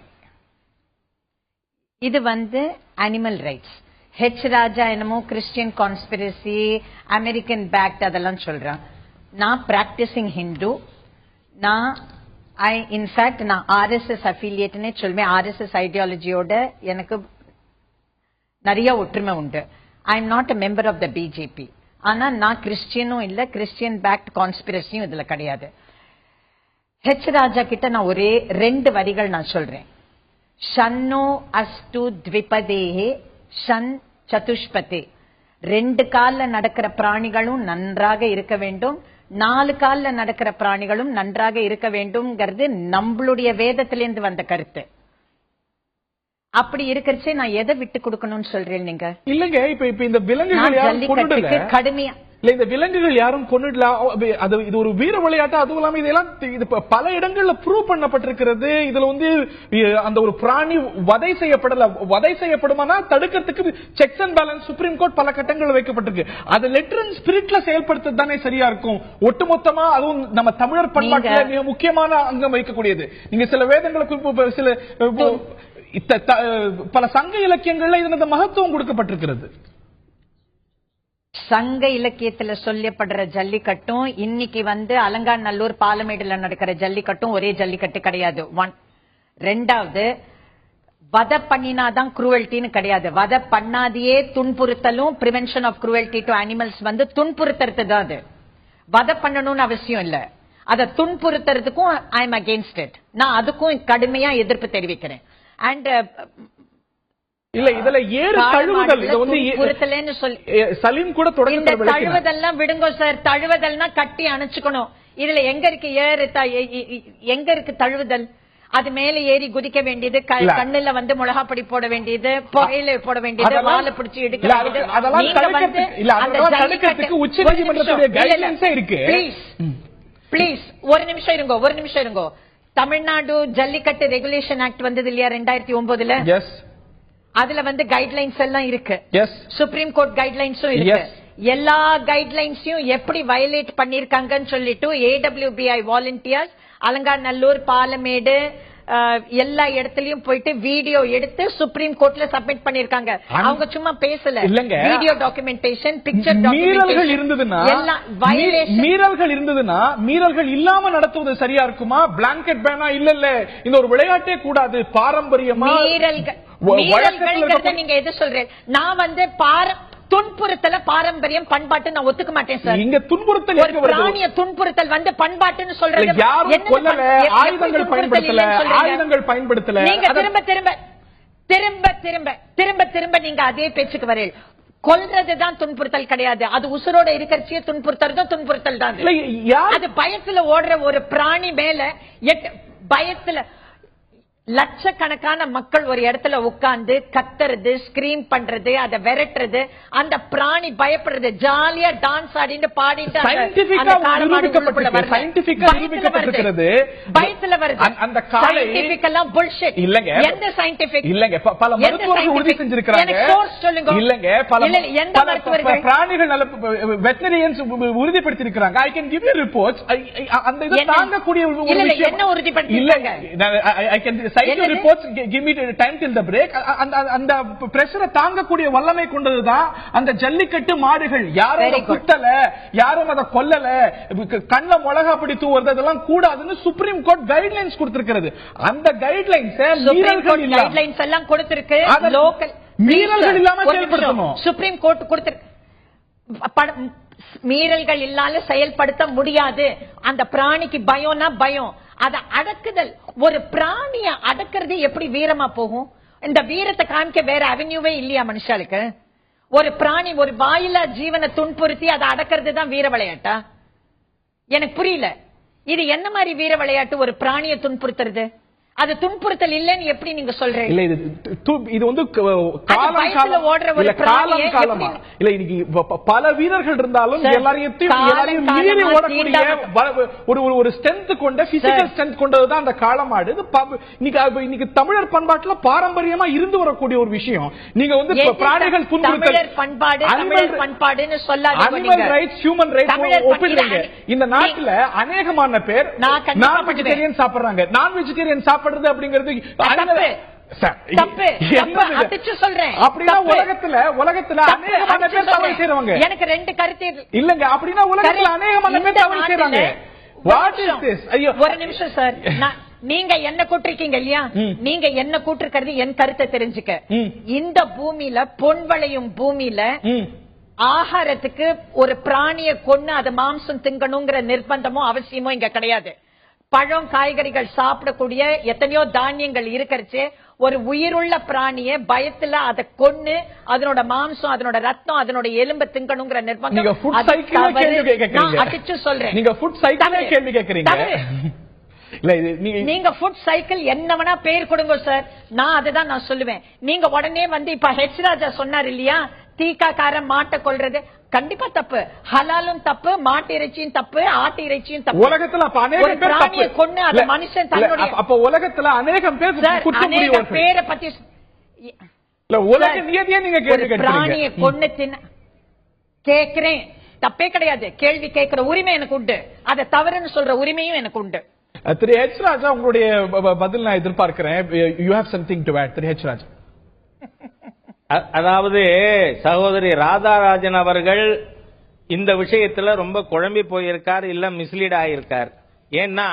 இது அனிமல் ரைட்ஸ். ஹெச் ராஜா என்னமோ கிறிஸ்டியன் கான்ஸ்பிரசி, அமெரிக்கன் பேக்ட் அதெல்லாம் சொல்றான். நான் பிராக்டிசிங் ஹிந்து. இன்ஃபேக்ட் நான் RSS அஃபிலியேட்னே சொல்வேன். RSS ஐடியாலஜியோட எனக்கு நிறைய ஒற்றுமை உண்டு. I am not a member of the BJP. ஆனா நான் கிறிஸ்டியனும் இல்ல, கிறிஸ்டியன் பேக்ட் கான்ஸ்பிரசியும் இதுல கிடையாது. ஹெச் ராஜா கிட்ட நான் ஒரே 2 வரிகள் நான் சொல்றேன். ஷன்னோ அஸ்து த்விபதேஹே ஷன் சதுஷ்பதே. 2 கால்ல நடக்கிற பிராணிகளும் நன்றாக இருக்க வேண்டும், 4 கால்ல நடக்கிற பிராணிகளும் நன்றாக இருக்க வேண்டும்ங்கிறது நம்மளுடைய வேதத்திலிருந்து வந்த கருத்து. அப்படி இருக்கிறச்சே நான் எதை விட்டு கொடுக்கணும்னு சொல்றேன் நீங்க? இல்லங்க, இப்ப இந்த விலங்குகள் கடுமையா இல்ல, இந்த விலங்குகள் யாரும் கொண்டுடலாம். அது இது ஒரு வீர விளையாட்டு. அதுவும் இல்லாம இதெல்லாம் இது பல இடங்கள்ல ப்ரூவ் பண்ணப்பட்டிருக்கிறது. இதுல அந்த ஒரு பிராணி வதை செய்யப்படல. வதை செய்யப்படுமானா தடுக்கிறதுக்கு sex and balance supreme court பல கட்டங்கள் வைக்கப்பட்டிருக்கு. அது லெட்டர் அண்ட் ஸ்பிரிட்ல செயல்படுத்த தானே சரியா இருக்கும். ஒட்டுமொத்தமா அதுவும் நம்ம தமிழர் பண்பாட்டில் மிக முக்கியமான அங்கம் வைக்கக்கூடியது. நீங்க சில வேதங்களுக்கு சில பல சங்க இலக்கியங்கள்ல இதனது மகத்துவம் கொடுக்கப்பட்டிருக்கிறது. சங்க இலக்கியத்துல சொல்லப்படுற ஜல்லிக்கட்டும் இன்னைக்கு அலங்காநல்லூர் பாலமேடுல நடக்கிற ஜல்லிக்கட்டும் ஒரே ஜல்லிக்கட்டு கிடையாது. 1. 2வது, வதை பண்ணினாதான் குரூவல்ட்டின்னு கிடையாது. வதை பண்ணாதையே துன்புறுத்தலும் prevention of cruelty to animals துன்புறுத்துறது தான். அது வதை பண்ணணும்னு அவசியம் இல்ல. அதை துன்புறுத்துறதுக்கும் ஐ எம் அகெயின்ஸ்ட் இட். நான் அதுக்கும் கடுமையா எதிர்ப்பு தெரிவிக்கிறேன். அண்ட் இல்ல இதுல ஏறு தழுவுதல் இது வந்து துன்புறுத்தல்னு சொல்லி சலீம் கூட தொடர்ந்து தழுவதெல்லாம் விடுங்க சார். தழுவதல்னா கட்டி அணைச்சுக்கணும். இதுல எங்க இருக்கு ஏறு, எங்க இருக்கு தழுவுதல்? அது மேல ஏறி குதிக்க வேண்டியது, கண்ணுல வந்து மிளகாப்பொடி போட வேண்டியது, புகையில போட வேண்டியது, வாழை பிடிச்சி எடுக்க வேண்டியது. பிளீஸ் ஒரு நிமிஷம் இருங்கோ. தமிழ்நாடு ஜல்லிக்கட்டு ரெகுலேஷன் ஆக்ட் வந்தது இல்லையா 2009? அதுல வந்து கைட்லைன்ஸ் எல்லாம் இருக்கு. சுப்ரீம் கோர்ட் கைட்லைன்ஸும் இருக்கு. எல்லா கைட்லைன்ஸையும் எப்படி வயலேட் பண்ணிருக்காங்கன்னு சொல்லிட்டு AWBI வாலண்டியர்ஸ் அலங்காநல்லூர், பாலமேடு எல்லா இடத்துலயும் போயிட்டு வீடியோ எடுத்து சுப்ரீம் கோர்ட்ல சப்மிட் பண்ணிருக்காங்க. அவங்க சும்மா பேசல, வீடியோ டாக்குமெண்டேஷன், பிக்சர் மீறல்கள் இருந்ததுன்னா மீறல்கள் இல்லாம நடத்துவது சரியா இருக்குமா? பிளாங்கெட் பேனா இல்ல இந்த ஒரு விளையாட்டே கூடாது. பாரம்பரியமா மீறல்கள் நீங்க எது சொல்றேன்? நான் வந்து துன்புறுத்தல பாரம்பரியம் பண்பாட்டு நான் ஒத்துக்க மாட்டேன் சார். இங்க துன்புறுத்தல் ஒரு பிராணிய துன்புறுத்தல் வந்து பண்பாட்டுன்னு சொல்றது யாரும் கொல்லல, ஆயுதங்கள் பயன்படுத்தல. நீங்க திரும்ப நீங்க அதே பேச்சுக்கு வரீங்க. கொல்றதுதான் துன்புறுத்தல் கிடையாது. அது உசுரோட இருக்கிறச்சியே துன்புறுத்தல் தான். அது பயத்துல ஓடுற ஒரு பிராணி மேல பயத்துல லட்சக்கணக்கான மக்கள் ஒரு இடத்துல உட்கார்ந்து கத்துறது, ஸ்கிரீம் பண்றது, அதை விரட்டுறது, அந்த பிராணி பயப்படுறது, ஜாலியா டான்ஸ் ஆடிட்டு பாடிட்டு பயத்துல வருது. அந்த சயின்டிபிக் எல்லாம் புல்ஷிட் இல்லங்க. எந்த சயின்டிபிக் இல்லங்க? பல மருத்துவர்கள் உறுதி செஞ்சிருக்காங்க. சொல்லுங்க. இல்லங்க எந்த மருத்துவர்கள் பிராணிகள் வெட்டரினரியன்ஸ் உறுதிப்படுத்தி இருக்காங்க. I can give you reports. அந்த இத தாங்கக்கூடிய ஒரு விஷயம் என்ன உறுதிப்படுத்தி இல்லங்க? I can cite reports give me time till the break. அந்த பிரஷரை தாங்கக்கூடிய வல்லமை கொண்டதுதான் அந்த ஜல்லிக்கட்டு மாடுகள். யாரும் குத்தல, யாரும் அதை கொல்லல, கண்ண மிளகா பிடி தூவுறது அதெல்லாம் கூடாதுன்னு சுப்ரீம் கோர்ட் கைட்லைன்ஸ் கொடுத்திருக்கிறது. அந்த கைட்லைன்ஸ் மீறல்கள் இல்ல, கைட்லைன்ஸ் எல்லாம் கொடுத்திருக்கு. லோக்கல் மீறல்கள் இல்லாம செயல்படுத்தணும். சுப்ரீம் கோர்ட் கொடுத்திருக்கு. மீறல்கள் இல்லாம செயல்படுத்த முடியாது. அந்த பிராணிக்கு பயம்னா பயம். அத அடக்குதல். ஒரு பிராணிய அடக்கிறது எப்படி வீரமா போகும்? இந்த வீரத்தை காமிக்க வேற அவென்யூவே இல்லையா மனுஷாளுக்கு? ஒரு பிராணி ஒரு வாயிலா ஜீவனை துன்புறுத்தி அதை அடக்கிறது தான் வீர விளையாட்டா? எனக்கு புரியல. இது என்ன மாதிரி வீர விளையாட்டு? ஒரு பிராணியை துன்புறுத்துறது அது துன்புறுத்தல் இல்லன்னு எப்படி நீங்க சொல்றீங்க? இல்ல இது வந்து ஓடுற ஒரு காலம் காலமா இல்ல. இன்னைக்கு பல வீரர்கள் இருந்தாலும் எல்லாரையும் மீறி ஓடக்கூடிய ஒரு ஸ்ட்ரென்த் கொண்ட பிசிக்கல் ஸ்ட்ரென்த் கொண்டதுதான் அந்த காளமாடு. இன்னைக்கு தமிழர் பண்பாட்டுல பாரம்பரியமா இருந்து வரக்கூடிய ஒரு விஷயம். நீங்க வந்து பிராணிகள் துன்புறுத்தல் பண்பாடு, தமிழர் பண்பாடுன்னு சொல்லாதீங்க. அனிமல் ரைட்ஸ், ஹியூமன் ரைட்ஸ் ஒப்பிடுறீங்க. இந்த நாட்டுல அநேகமான பேர் நான் வெஜிடேரியன் சாப்பிடுறாங்க. நான் வெஜிடேரியன் சாப்பிடுறது அப்படிங்கிறது உலகத்துல அநேகமான பேர் தவறு செய்றவங்க. எனக்கு ரெண்டு கருத்து இல்லங்க. அப்படின்னா உலகத்துல அநேகமான பேர் தவறு செய்றாங்க. What is this? ஐயோ ஒரு நிமிஷம் சார். நீங்க என்ன கூட்டிருக்கீங்க இல்லையா? நீங்க என்ன கூட்டிருக்கிறது என் கருத்தை தெரிஞ்சுக்க. இந்த பூமியில பொன்வளையும் பூமியில ஆகாரத்துக்கு ஒரு பிராணியை கொன்னு அது மாம்சம் திங்கணுங்கிற நிர்பந்தமோ அவசியமோ இங்க கிடையாது. பழம், காய்கறிகள் சாப்பிடக்கூடிய எத்தனையோ தானியங்கள் இருக்கிறச்சு. ஒரு உயிருள்ள பிராணிய பயத்துல அதை கொன்னு அதனோட மாம்சம், அதனோட ரத்தம், அதனோட எலும்பு திங்கணுங்கிற நிர்பந்தம் அடிச்சு சொல்றேன். நீங்க ஃபுட் சைக்கிள் என்ன வேணா பேர் கொடுங்க சார், நான் அதுதான் நான் சொல்லுவேன். நீங்க உடனே வந்து இப்ப ஹெச் ராஜா சொன்னார் இல்லையா, தீக்காக்காரன் மாட்டை கொல்றது கண்டிப்பா தப்பு. ஹலாலும் தப்பு, மாட்டு இறைச்சியும் தப்பு, ஆட்டு இறைச்சியும் தப்பு. உலகத்துல கொண்டு அந்த மனுஷன் தன்னுடைய அப்ப உலகத்துல அநேகம் பேர் பேரை பத்தி பிராணியை கொண்டு தின்ன கேக்குறேன். தப்பே கிடையாது. கேள்வி கேட்கிற உரிமை எனக்கு உண்டு. அதை தவறுன்னு சொல்ற உரிமையும் எனக்கு உண்டு. திரு ஹெச் ராஜா, உங்களுடைய பதில் நான் எதிர்பார்க்கிறேன். You have something to add, Thiru H Raja. அதாவது சகோதரி ராதாராஜன் அவர்கள் இந்த விஷயத்துல ரொம்ப குழம்பி போயிருக்கார், இல்ல மிஸ்லீட் ஆயிருக்கார். ஏன்னா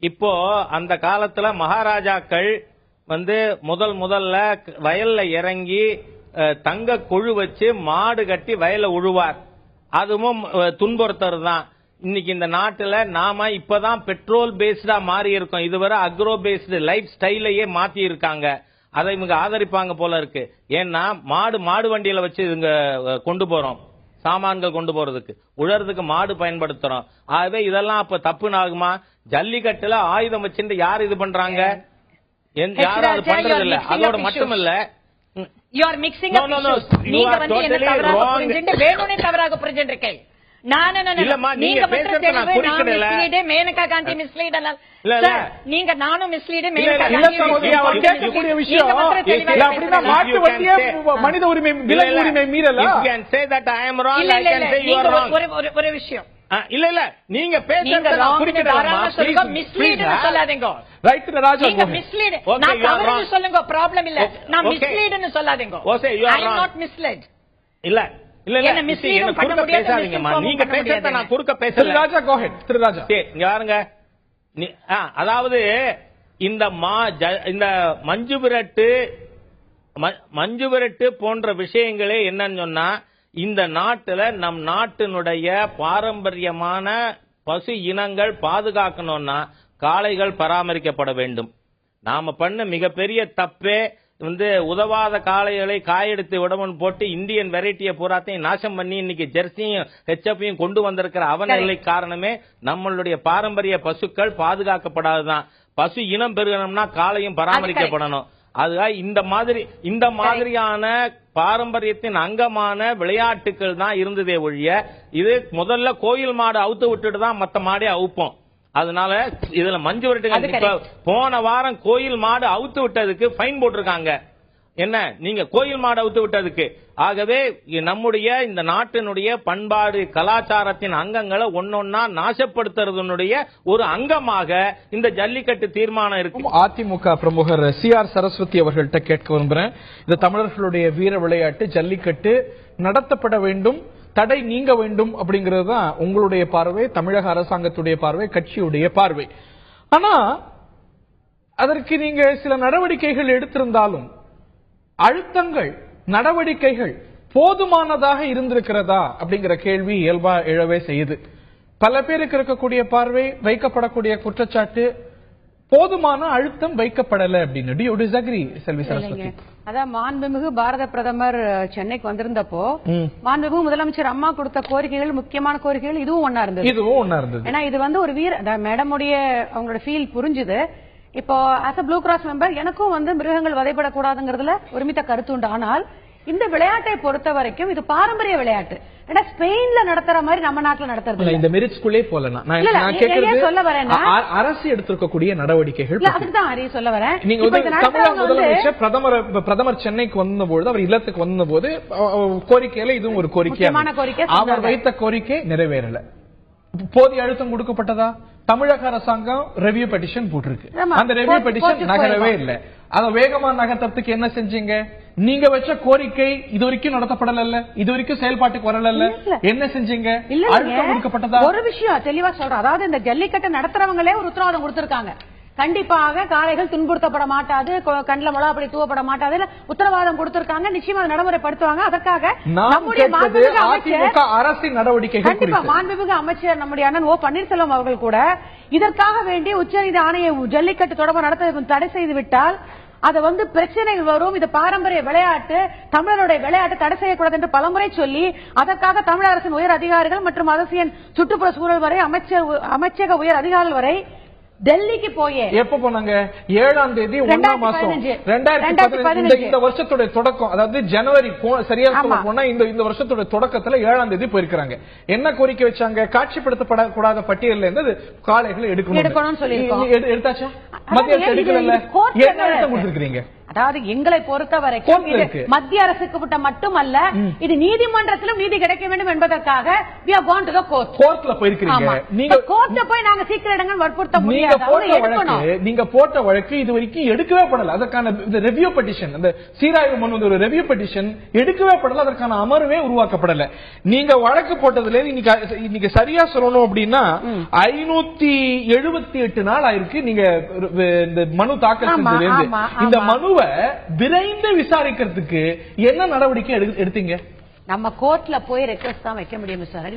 இப்போ அந்த காலத்துல மகாராஜாக்கள் வந்து முதல்ல வயல்ல இறங்கி தங்க கொழு வச்சு மாடு கட்டி வயல உழுவார். அதுவும் துன்புறுத்தர் தான். இன்னைக்கு இந்த நாட்டுல நாம இப்பதான் பெட்ரோல் பேஸ்டா மாறி இருக்கோம். இதுவரை அக்ரோ பேஸ்டு லைஃப் ஸ்டைலையே மாத்தி இருக்காங்க. அதை இவங்க ஆதரிப்பாங்க போல இருக்கு. ஏன்னா மாடு வண்டியில வச்சு இவங்க கொண்டு போறோம், சாமான்கள் கொண்டு போறதுக்கு, உழறதுக்கு மாடு பயன்படுத்துறோம். ஆகவே இதெல்லாம் அப்ப தப்புன்னு ஆகுமா? ஜல்லிக்கட்டுல ஆயுதம் வச்சுட்டு யார் இது பண்றாங்க? யாரும் அது பண்றது இல்ல. அதோட மட்டும் இல்ல, you are mixing up issues. நீங்க வந்து என்ன தவறாக புரிஞ்சிட்டு வேணும்னே தவறாக புரிஞ்சிருக்கீங்க. நீங்க மிஸ்லீட் மேனகா காந்தி மிஸ்லீட் அல்ல, நீங்க நானும் மிஸ்லீட் மேனகா காந்தி விஷயம் அப்படின்னா மாட்டு வண்டியே மனித உரிமை விலங்கு உரிமை மீறல. ஒரு விஷயம் இல்ல இல்ல, நீங்க பேசுறத மிஸ்லீட் சொல்லாதீங்க. ரைட் ராஜா, நீங்க மிஸ்லீட் நான் தவறுன்னு சொல்லுங்க, ப்ராப்ளம் இல்ல. நான் மிஸ்லீட்னு சொல்லாதீங்க. ஐ அம் நாட் மிஸ்லீட். இல்ல இல்ல இல்ல, என்ன குறுக்க பேசாதீங்கம்மா. நீங்க பேசுறத நான் குறுக்க பேசல. ராஜா கோ ஹெட். திரு ராஜா இங்க பாருங்க. அதாவது இந்த மஞ்சு விரட்டு போன்ற விஷயங்களே என்னன்னு சொன்னா, இந்த நாட்டுல நம் நாட்டினுடைய பாரம்பரியமான பசு இனங்கள் பாதுகாக்கணும்னா காளைகள் பராமரிக்கப்பட வேண்டும். நாம பண்ண மிகப்பெரிய தப்பே உதவாத காளைகளை காயெடுத்து விடமுன்னு போட்டு இந்தியன் வெரைட்டியை பூராத்தையும் நாசம் பண்ணி இன்னைக்கு ஜெர்சியும் ஹெச்எஃப்பையும் கொண்டு வந்திருக்கிற அவநிலை காரணமே நம்மளுடைய பாரம்பரிய பசுக்கள் பாதுகாக்கப்படாதுதான். பசு இனம் பெருகணும்னா காளையும் பராமரிக்கப்படணும். அதுதான் இந்த மாதிரியான பாரம்பரியத்தின் அங்கமான விளையாட்டுகள் தான் இருந்ததே ஒழிய, இது முதல்ல கோயில் மாடு அவுத்து விட்டுட்டு தான் மத்த மாடே அவுப்போம். அதனால இதுல மஞ்சு விரட்டுங்க. போன வாரம் கோயில் மாடு அவுத்து விட்டதுக்கு ஃபைன் போட்டிருக்காங்க. என்ன, நீங்க கோயில் மாடு அவுத்து விட்டதுக்கு. ஆகவே நம்முடைய இந்த நாட்டினுடைய பண்பாடு கலாச்சாரத்தின் அங்கங்களை ஒன்னொன்னா நாசப்படுத்துறதுடைய ஒரு அங்கமாக இந்த ஜல்லிக்கட்டு தீர்மானம் இருக்கு. அதிமுக பிரமுகர் CR சரஸ்வதி அவர்கள்ட்ட கேட்க விரும்புறேன். இந்த தமிழர்களுடைய வீர விளையாட்டு ஜல்லிக்கட்டு நடத்தப்பட வேண்டும், தடை நீங்க வேண்டும் அப்படிங்கிறது தான் உங்களுடைய பார்வை, தமிழக அரசாங்கத்துடைய பார்வை, கட்சியுடைய பார்வை. ஆனா அதற்கு நீங்க சில நடவடிக்கைகள் எடுத்திருந்தாலும் அழுத்தங்கள் நடவடிக்கைகள் போதுமானதாக இருந்திருக்கிறதா அப்படிங்கிற கேள்வி இயல்பா எழவே செய்யுது. பல பேருக்கு இருக்கக்கூடிய பார்வை, வைக்கப்படக்கூடிய குற்றச்சாட்டு போதுமான அழுத்தம் வைக்கப்படல அப்படின்னு. Do you disagree, செல்வி சரஸ்வதி? அதான் மாண்புமிகு பாரத பிரதமர் சென்னைக்கு வந்திருந்தப்போ மாண்புமிகு முதலமைச்சர் அம்மா கொடுத்த கோரிக்கைகள், முக்கியமான கோரிக்கைகள் இதுவும் ஒன்னா இருந்தது. ஏன்னா இது ஒரு மேடமுடைய அவங்களோட ஃபீல் புரிஞ்சுது. இப்போ as a blue cross member எனக்கும் மிருகங்கள் வதைப்படக்கூடாதுங்கிறதுல ஒருமித்த கருத்து உண்டு. ஆனால் இந்த விளையாட்டை பொறுத்த வரைக்கும் இது பாரம்பரிய விளையாட்டு. ஸ்பெயின்ல நடத்துற மாதிரி நம்ம நாட்டுல நடத்துறது இந்த மெரிட்ஸ்குள்ளே போலனா நான் கேக்குறது சொல்ல வரேன். அரசு எடுத்துக்கக்கூடிய நடவடிக்கைகள் அதுதான் அறிய சொல்ல வரேன். நீங்க தமிழக முதலமைச்சர் பிரதமர் சென்னைக்கு வந்தபோது, அவர் இல்லத்துக்கு வந்தபோது கோரிக்கையில இதுவும் ஒரு கோரிக்கை. அவர் வைத்த கோரிக்கை நிறைவேறல. போதிய அழுத்தம் கொடுக்கப்பட்டதா? தமிழக அரசாங்கம் ரெவியூ பெட்டிஷன் போட்டிருக்கு. அந்த ரெவியூ பெட்டிஷன் நகரவே இல்லை. அத வேகமா நகர்த்தறதுக்கு என்ன செஞ்சீங்க? நீங்க வச்ச கோரிக்கை இது வரைக்கும் நடத்தப்படல, இது வரைக்கும் செயல்பாட்டுக்கு வரல. என்ன செஞ்சீங்க? அழுத்தம் கொடுக்கப்பட்டதா? ஒரு விஷயம் தெளிவா சொல்றேன். அதாவது இந்த ஜல்லிக்கட்டை நடத்துறவங்களே ஒரு உத்தரவாதம் கொடுத்திருக்காங்க. கண்டிப்பாக காளைகள் துன்புறுத்தப்பட மாட்டாது, கண்ணில மிளகாப்பொடி தூவப்பட மாட்டாது உத்தரவாதம் கொடுத்திருக்காங்க. நிச்சயமா நடைமுறைப்படுத்துவாங்க. அதற்காக நம்முடைய அரசின் நடவடிக்கைகள் கண்டிப்பா மாண்புமிகு அமைச்சர் நம்முடைய அண்ணன் ஓ பன்னீர்செல்வம் அவர்கள் கூட இதற்காக வேண்டி உச்சநீதி ஆணைய ஜல்லிக்கட்டு தொடர்பாக நடத்த தடை செய்து விட்டால் அது பிரச்சனைகள் வரும். இது பாரம்பரிய விளையாட்டு, தமிழருடைய விளையாட்டு தடை செய்யக்கூடாது என்று பலமுறை சொல்லி அதற்காக தமிழக அரசின் உயர் அதிகாரிகள் மற்றும் அரசின் சுற்றுப்புற சூழல் வரை அமைச்சக உயர் அதிகாரிகள் வரை டெல்லிக்கு போயே எப்ப போனாங்க? 7ஆம் தேதி 1ஆம் மாசம் 2015 இந்த வருஷத்துடைய தொடக்கம், அதாவது ஜனவரி சரியா சொல்ல போனா இந்த வருஷத்துடைய தொடக்கத்துல 7ஆம் தேதி போயிருக்காங்க. என்ன கோரிக்கை வச்சாங்க? காட்சிப்படுத்தப்படக்கூடாத பட்டியல்ல இருந்து காளைகளை எடுக்கணும் சொல்லி எடுத்தாச்சா? மத்திய அரசு எடுக்கல. என்ன அழுத்தம் கொடுத்திருக்கீங்க? அதாவது எங்களை பொறுத்த வரைக்கும் மத்திய அரசுக்கு மட்டுமல்ல, இது நீதிமன்றத்திலும் நீதி கிடைக்க வேண்டும் என்பதற்காக கோர்ட்ல போயிருக்கீங்க. நீங்க கோர்ட்ல போய் நாங்க சீக்கிரம் இடங்கள் வற்புறுத்த முடியாது. நீங்க போட்ட வழக்கு இது வரைக்கும் எடுக்கவே படல. அதற்கான ரெவியூ பெட்டிஷன், அந்த சீராய்வு மனு ஒரு ரெவியூ பெட்டிஷன் எடுக்கவே படல. அதற்கான அமர்வே உருவாக்கப்படல. நீங்க வழக்கு போட்டதுல இன்னைக்கு சரியா சொல்லணும் அப்படின்னா 578 நாள் ஆயிருக்கு. நீங்க இந்த மனு தாக்கல் செஞ்சது. இந்த மனுவை விரைந்து விசாரிக்கிறதுக்கு என்ன நடவடிக்கை எடுத்தீங்க? நம்ம கோர்ட்ல போய் ரெக்வெஸ்ட் தான் வைக்க முடியும் சார்.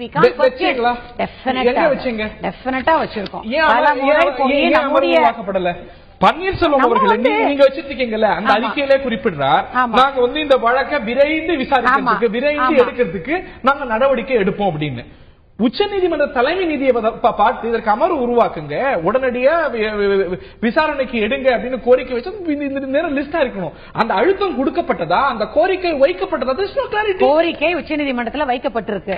டெஃபினட்டா வச்சிருக்கோம். பன்னீர்செல்வம் அவர்கள் நீங்க வச்சிருக்கீங்கல்ல அந்த அறிக்கையிலே குறிப்பிடுறார், நாங்க வந்து இந்த வழக்கை விரைந்து விசாரிக்கிறதுக்கு விரைந்து எடுக்கிறதுக்கு நாங்க நடவடிக்கை எடுப்போம் அப்படின்னு. உச்ச நீதிமன்ற தலைமை நீதியை பார்த்து இதற்கு அமர்வு உருவாக்குங்க, உடனடியா விசாரணைக்கு எடுங்க அப்படின்னு கோரிக்கை வச்சு நேரம் லிஸ்டா இருக்கணும். அந்த அழுத்தம் கொடுக்கப்பட்டதா, அந்த கோரிக்கை வைக்கப்பட்டதா? கோரிக்கை உச்ச நீதிமன்றத்தில் வைக்கப்பட்டிருக்கு.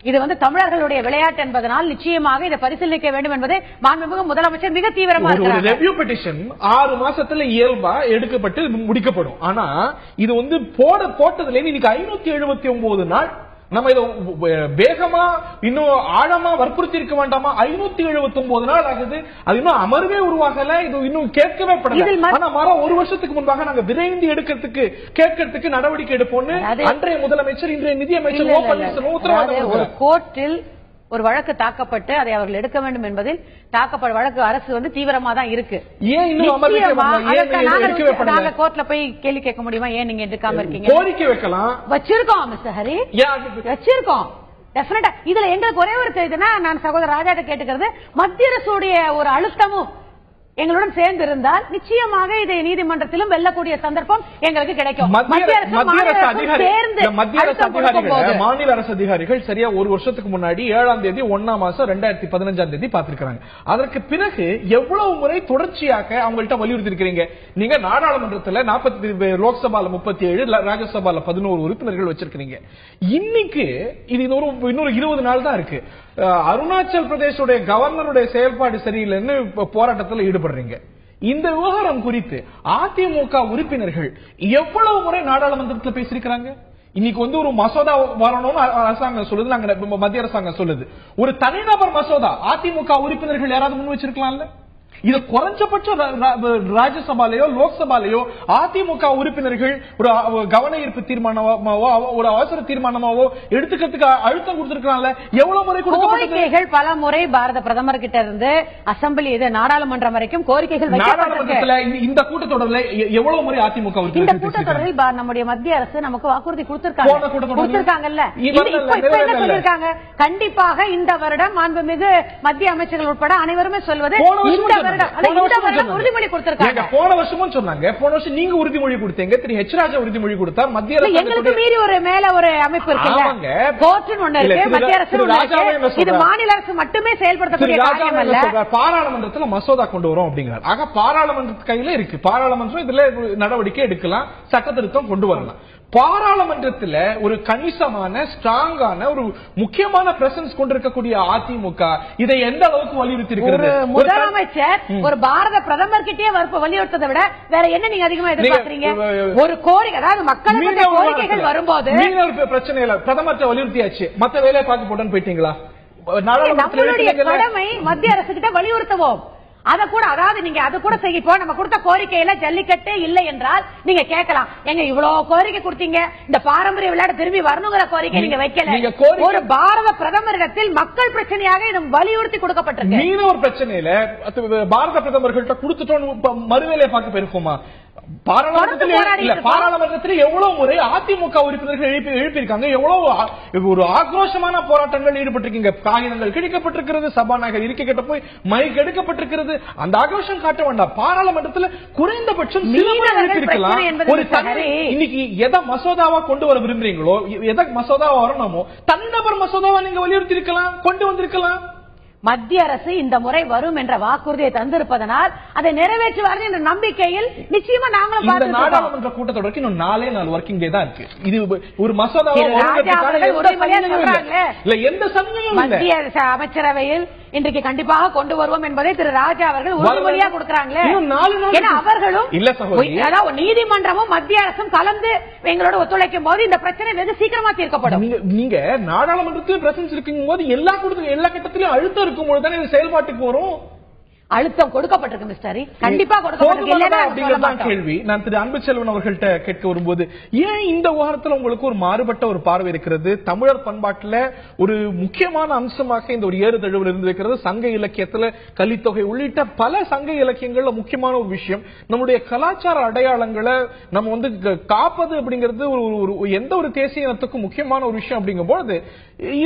இது வந்து தமிழர்களுடைய விளையாட்டு என்பதனால் நிச்சயமாக இதை பரிசீலிக்க வேண்டும் என்பதை மாண்புமிகு முதலமைச்சர் மிக தீவிரமாக இருக்கிறார். ஒரு ரெவ்யூ பெட்டிஷன் 6 மாசத்துல இயல்பா எடுக்கப்பட்டு முடிக்கப்படும். ஆனா இது வந்து போட்டதுல இன்னைக்கு 579 நாள். நம்ம இதை வேகமா இன்னும் ஆழமா வற்புறுத்தி இருக்க வேண்டாமா? 579 நாள் ஆகுது, அது இன்னும் அமர்வே உருவாகல, இது இன்னும் கேட்கவே படல. ஆனா மரம் 1 வருஷத்துக்கு முன்பாக நாங்க விரைந்து எடுக்கிறதுக்கு கேட்கறதுக்கு நடவடிக்கை எடுப்போம்னு அன்றைய முதலமைச்சர் இன்றைய நிதியமைச்சர் ஓ பன்னீர்செல்வம் உத்தரவாதம். ஒரு கோர்ட்டில் ஒரு வழக்கு தாக்கப்பட்டு அதை அவர்கள் எடுக்க வேண்டும் என்பதில் தாக்கப்பட்ட வழக்கு அரசு வந்து தீவிரமா தான் இருக்கு. நாங்க கோர்ட்ல போய் கேள்வி கேட்க முடியுமா? ஏன் நீங்க எடுக்காம இருக்கீங்க? கோரிக்கை வைக்கலாம், வச்சிருக்கோம் மிஸ்டர் ஹரி, வச்சிருக்கோம். டெஃபினட்டா இதுல எங்களுக்கு ஒரே ஒரு செய்தினா, நான் சகோதரர் ராஜாட்ட கேட்டுக்கிறது, மத்திய அரசுடைய ஒரு அழுத்தமும் எங்களுடன் சேர்ந்து இருந்தால் நிச்சயமாக இதை நீதிமன்றத்திலும் வெல்லக்கூடிய சந்தர்ப்பம் எங்களுக்கு கிடைக்கும். மாநில அரசு அதிகாரிகள் சரியா 1 வருஷத்துக்கு முன்னாடி 7ஆம் தேதி 1ஆம் மாசம் 2015ஆம் தேதி பார்த்திருக்காங்க. அதற்கு பிறகு எவ்வளவு முறை தொடர்ச்சியாக அவங்கள்ட்ட வலியுறுத்தி இருக்கிறீங்க? நீங்க நாடாளுமன்றத்தில் 40, லோக்சபால 37, ராஜ்யசபால 11 உறுப்பினர்கள் வச்சிருக்கீங்க. இன்னைக்கு இது இன்னொரு 20 நாள் தான் இருக்கு. அருணாச்சல் பிரதேசோடைய கவர்னருடைய செயல்பாடு சரியில்லைன்னு போராட்டத்தில் ஈடுபடுறீங்க. இந்த விவகாரம் குறித்து அதிமுக உறுப்பினர்கள் எவ்வளவு முறை நாடாளுமன்றத்தில் பேசியிருக்கிறாங்க? இன்னைக்கு வந்து ஒரு மசோதா வரணும்னு அரசாங்கம் சொல்லுது, நாங்க மத்திய அரசாங்கம் சொல்லுது. ஒரு தனிநபர் மசோதா அதிமுக உறுப்பினர்கள் யாராவது முன் வச்சிருக்கலாம்ல? இது குறைஞ்சபட்ச ராஜ்யசபாலையோ லோக்சபாலையோ அதிமுக உறுப்பினர்கள் ஒரு கவன ஈர்ப்பு தீர்மானமாவோ ஒரு அவசர தீர்மானமாவோ எடுத்துக்கிறதுக்கு அழுத்தம் கொடுத்திருக்காங்கல்ல? எவ்வளவு முறை கோரிக்கைகள் பல முறை பாரத பிரதமர் கிட்ட இருந்து அசம்பிளி இது நாடாளுமன்றம் வரைக்கும் கோரிக்கைகள் நாடாளுமன்றத்தில் இந்த கூட்டத்தொடரில் எவ்வளவு முறை அதிமுக இந்த கூட்டத்தொடரில் நம்முடைய மத்திய அரசு நமக்கு வாக்குறுதி கொடுத்திருக்காங்கல்ல? சொல்லிருக்காங்க கண்டிப்பாக இந்த வருடம் மாண்புமிகு மத்திய அமைச்சர்கள் உட்பட அனைவருமே சொல்வது உறுதிமொழி கொடுத்திருக்காங்க. போன வருஷமும் சொன்னாங்க. போன வருஷம் நீங்க உறுதிமொழி கொடுத்தீங்க, திரு ஹெச் ராஜா உறுதிமொழி கொடுத்தார். மத்திய அரசு எங்களுக்கு மீறி ஒரு மேல ஒரு அமைப்பு இருக்கு, கோர்ட் ஒன்னு இருக்கு, மத்திய அரசு. இது மாநில அரசு மட்டுமே செயல்படுத்தக்கூடிய காரியம் அல்ல. பாராளுமன்றத்தில் மசோதா கொண்டு வரும் அப்படிங்கிறார். ஆக பாராளுமன்ற கையில இருக்கு, பாராளுமன்றம் இதுல நடவடிக்கை எடுக்கலாம், சட்ட திருத்தம் கொண்டு வரலாம். பாராளுமன்றத்தில் ஒரு கணிசமான ஸ்ட்ராங்கான ஒரு முக்கியமான பிரசன்ஸ் கொண்டிருக்கக்கூடிய அதிமுக இதை எந்த அளவுக்கு வலியுறுத்தி இருக்கிறது? முதலமைச்சர் ஒரு பாரத பிரதமர் கிட்டே வலியுறுத்ததை விட வேற என்ன நீங்க அதிகமா எதிர்பார்க்கறீங்க? ஒரு கோரிக்கை, அதாவது மக்களுடைய கோரிக்கைகள் வரும்போது பிரச்சனை இல்ல, பிரதமர் வலியுறுத்தியாச்சு, மத்த வேலையை பார்க்க போட்டோன்னு போயிட்டீங்களா? நம்மளுடைய கடமை மத்திய அரசு கிட்ட வலியுறுத்துவோம். அத கூட, அதாவது நீங்க அது கூட செய்ய, நம்ம கொடுத்த கோரிக்கையில ஜல்லிக்கட்டே இல்லை என்றால் நீங்க கேட்கலாம், எங்க இவ்வளவு கோரிக்கை கொடுத்தீங்க, இந்த பாரம்பரிய விளையாட்டு திரும்பி வரணுங்கிற கோரிக்கை நீங்க வைக்கல. ஒரு பாரத பிரதமரிடத்தில் மக்கள் பிரச்சனையாக இது வலியுறுத்தி கொடுக்கப்பட்டிருக்கு. மீனவர் பிரச்சனையில பாரத பிரதமர்கள்ட்ட கொடுத்துட்டோம், மறுவேலையை பார்க்க போயிருக்கோமா? பாராளுமன்றத்தில் எவ்வளவு முறை அதிமுக உறுப்பினர்கள் எழுப்பியிருக்காங்க, எவ்வளவு ஒரு ஆக்ரோஷமான போராட்டங்கள் ஈடுபட்டிருக்கீங்க. காகிதங்கள் கிழிக்கப்பட்டிருக்கிறது, சபாநாயகர் இருக்கை கிட்ட போய் மைக் எடுக்கப்பட்டிருக்கிறது. அந்த ஆக்ரோஷம் காட்ட வேண்டாம். பாராளுமன்றத்தில் குறைந்தபட்சம் எழுப்பியிருக்கலாம். ஒரு இன்னைக்கு எதை மசோதாவா கொண்டு வர விரும்புறீங்களோ, எதை மசோதாவா வரணுமோ, தனிநபர் மசோதாவா நீங்க வலியுறுத்தி இருக்கலாம், கொண்டு வந்திருக்கலாம். மத்திய அரசு இந்த முறை வரும் என்ற வாக்குறுதியை தந்திருப்பதனால் அதை நிறைவேற்றுவார்கள் என்ற நம்பிக்கையில் நிச்சயமா நாங்களும் நாடாளுமன்ற கூட்டத்தொடருக்கு இன்னும் 4 ஒர்க்கிங் டே தான் இருக்கு. இது ஒரு மசோதா எந்த சமயம் மத்திய அமைச்சரவையில் இன்றைக்கு கண்டிப்பாக கொண்டு வருவோம் என்பதை திரு ராஜா அவர்கள் உறுதிமொழியா கொடுக்கிறாங்களே. அவர்களும் நீதிமன்றமும் மத்திய அரசும் கலந்து எங்களோட ஒத்துழைக்கும் போது இந்த பிரச்சனை வெகு சீக்கிரமா தீர்க்கப்படும். நீங்க நாடாளுமன்றத்தில் பிரசன்ஸ் இருக்கும் போது எல்லா கட்டத்திலும் அழுத்தம் இருக்கும் போது தானே செயல்பாட்டுக்கு வரும். அழுத்தம் கொடுக்கப்பட்டிருக்கு மிஸ்டர், கண்டிப்பா கொடுக்கப்பட்டிருக்கு. கேள்வி நான் திரு அன்புச்செல்வன் அவர்கள்ட்ட கேட்க வரும்போது, ஏன் இந்த விவகாரத்தில் உங்களுக்கு ஒரு மாறுபட்ட ஒரு பார்வை இருக்கிறது? தமிழர் பண்பாட்டில் ஒரு முக்கியமான அம்சமாக இந்த ஒரு ஏறுதழுவில் இருந்து இருக்கிறது. சங்க இலக்கியத்துல கலித்தொகை உள்ளிட்ட பல சங்க இலக்கியங்கள்ல முக்கியமான ஒரு விஷயம், நம்முடைய கலாச்சார அடையாளங்களை நம்ம வந்து காப்பது அப்படிங்கிறது ஒரு எந்த ஒரு தேசிய இனத்துக்கும் முக்கியமான ஒரு விஷயம். அப்படிங்கும்போது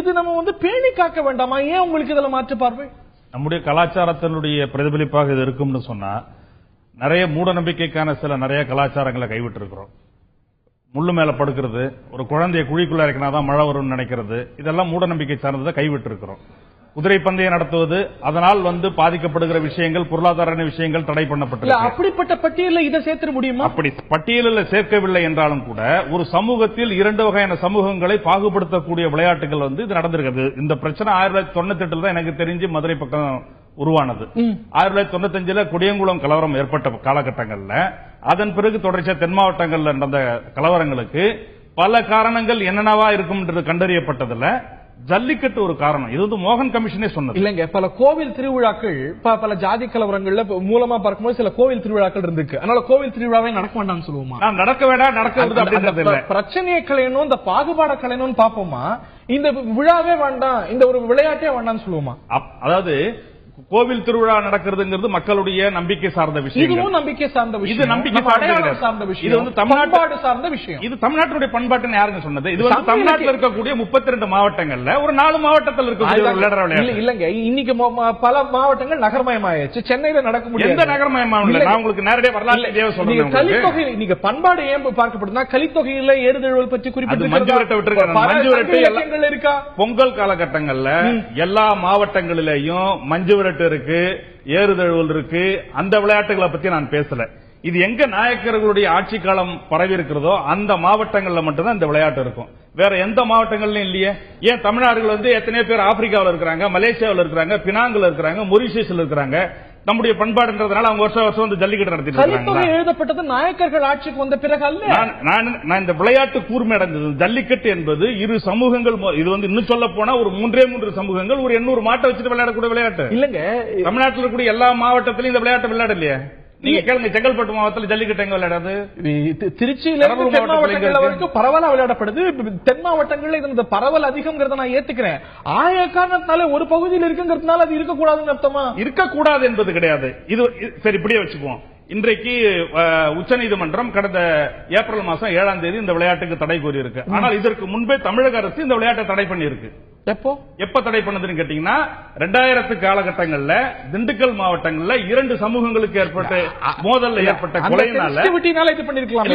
இது நம்ம வந்து பேணி காக்க வேண்டாமா? ஏன் உங்களுக்கு இதுல மாற்று பார்வை? நம்முடைய கலாச்சாரத்தினுடைய பிரதிபலிப்பாக இது இருக்கும்னு சொன்னா, நிறைய மூட நம்பிக்கைக்கான நிறைய கலாச்சாரங்களை கைவிட்டு இருக்கிறோம். முள்ளு மேல படுக்கிறது, ஒரு குழந்தைய குழிக்குள்ள இறக்கினாதான் மழை வரும்னு நினைக்கிறது, இதெல்லாம் மூட நம்பிக்கை சார்ந்ததை கைவிட்டு இருக்கிறோம். குதிரை பந்தயம் நடத்துவது, அதனால் பாதிக்கப்படுகிற விஷயங்கள், பொருளாதார விஷயங்கள் தடை பண்ணப்பட்டது. அப்படிப்பட்ட பட்டியலில் இதை சேர்த்து முடியுமா? அப்படி பட்டியலில் சேர்க்கவில்லை என்றாலும் கூட ஒரு சமூகத்தில் 2 வகையான சமூகங்களை பாகுபடுத்தக்கூடிய விளையாட்டுகள் இது நடந்திருக்கிறது. இந்த பிரச்சனை 1998 தான் எனக்கு தெரிஞ்சு மதுரை பக்கம் உருவானது. 1995 கொடியங்குளம் கலவரம் ஏற்பட்ட காலகட்டங்கள்ல, அதன் பிறகு தொடர்ச்சியா தென் மாவட்டங்கள்ல நடந்த கலவரங்களுக்கு பல காரணங்கள் என்னென்னவா இருக்கும் என்று கண்டறியப்பட்டதுல ஜல்லிக்கட்டு ஒரு காரணம். இது மோகன் கமிஷனே சொன்னது. இல்லங்க, பல கோவில் திருவிழாக்கள் பல ஜாதி கலவரங்கள்ல மூலமா பார்க்கும்போது சில கோவில் திருவிழாக்கள் இருக்கு. அதனால கோவில் திருவிழாவே நடக்க வேண்டாம்னு சொல்லுவோமா? நடக்க வேண்டாம், நடக்க பிரச்சனையை களையணும், இந்த பாகுபாட களையணும்னு பாப்போமா? இந்த விழாவே வேண்டாம், இந்த ஒரு விளையாட்டே வேண்டாம்னு சொல்லுவோமா? அதாவது கோவில் திருவிழா நடக்கிறதுங்கிறது மக்களுடைய நம்பிக்கை சார்ந்த விஷயம். இதுவும் நம்பிக்கை சார்ந்த விஷயம். இது நம்பிக்கை சார்ந்த விஷயம். இது தமிழ்நாடு சார்ந்த விஷயம். இது தமிழ்நாட்டுடைய பண்பாட்டுன்னு யாருங்க சொன்னது? இது தமிழ்நாட்டில் இருக்கக்கூடிய 32 மாவட்டங்கள்ல ஒரு 4 மாவட்டத்தில் இருக்கக்கூடிய இல்லங்க. இன்னைக்கு பல மாவட்டங்கள் நகர்மயமாயாச்சு. சென்னையில நடக்க முடியாது. எந்த நகர்மயமாகும்? நான் உங்களுக்கு நேரடியாக வரலாற்று சொல்றேன். கலித்தொகை நீங்க பண்பாடு ஏன் பார்க்கப்படுதுன்னா, கலித்தொகையில ஏறுதழுவல் பற்றி குறிப்பிட்டு மஞ்சு விரட்டை விட்டு இருக்கா? பொங்கல் காலகட்டங்கள்ல எல்லா மாவட்டங்களிலேயும் மஞ்சு விரட்டு இருக்கு, ஏறுதழுவல் இருக்கு. அந்த விளையாட்டுகளை பத்தி நான் பேசல. இது எங்க நாயக்கர்களுடைய ஆட்சி காலம் பரவி இருக்கிறதோ அந்த மாவட்டங்கள்ல மட்டும்தான் இந்த விளையாட்டு இருக்கும். வேற எந்த மாவட்டங்கள்லயும் இல்லையே. ஏன் தமிழ்நாடுகள் எத்தனையோ பேர் ஆப்பிரிக்காவில் இருக்கிறாங்க, மலேசியாவில் இருக்கிறாங்க, பினாங்குல இருக்கிறாங்க, மொரிஷியஸ்ல இருக்கிறாங்க. நம்முடைய பண்பாடுன்றதுனால அவங்க வருஷம் வருஷம் ஜல்லிக்கட்டு நடத்திட்டு எழுதப்பட்டது நாயக்கர்கள் ஆட்சிக்கு வந்த பிறகு அல்ல. நான் இந்த விளையாட்டு கூர்மை அடைந்தது. ஜல்லிக்கட்டு என்பது 2 சமூகங்கள், இது இன்னும் சொல்ல போனா ஒரு 3 சமூகங்கள் ஒரு 800 மாட்டை வச்சுட்டு விளையாடக்கூடிய விளையாட்டு. இல்லங்க, தமிழ்நாட்டில் இருக்கக்கூடிய எல்லா மாவட்டத்திலும் இந்த விளையாட்டு விளையாட இல்லையா? நீங்க கேளுங்க, செங்கல்பட்டு மாவட்டத்தில் ஜல்லிக்கட்டு எங்க விளையாடாது? திருச்சியில வரைக்கும் பரவலா விளையாடப்படுது. தென் மாவட்டங்கள்ல இந்த பரவல் அதிகம்ங்கிறத நான் ஏத்துக்கிறேன். ஆய காரணத்தால ஒரு பகுதியில் இருக்குங்கிறதுனால அது இருக்கக்கூடாதுன்னு அர்த்தமா? இருக்கக்கூடாது என்பது கிடையாது. இது சரி, இப்படியே வச்சுக்குவோம். இன்றைக்கு உச்சநீதிமன்றம் கடந்த ஏப்ரல் மாசம் 7ஆம் தேதி இந்த விளையாட்டுக்கு தடை கோரியிருக்கு. ஆனால் இதற்கு முன்பே தமிழக அரசு இந்த விளையாட்டை தடை பண்ணியிருக்கு. எப்ப தடை பண்ணதுன்னு கேட்டீங்கன்னா, 2000 காலகட்டங்கள்ல திண்டுக்கல் மாவட்டங்கள்ல 2 சமூகங்களுக்கு ஏற்பட்ட மோதல்ல ஏற்பட்ட கொலையினால இது பண்ணிருக்கலாம்.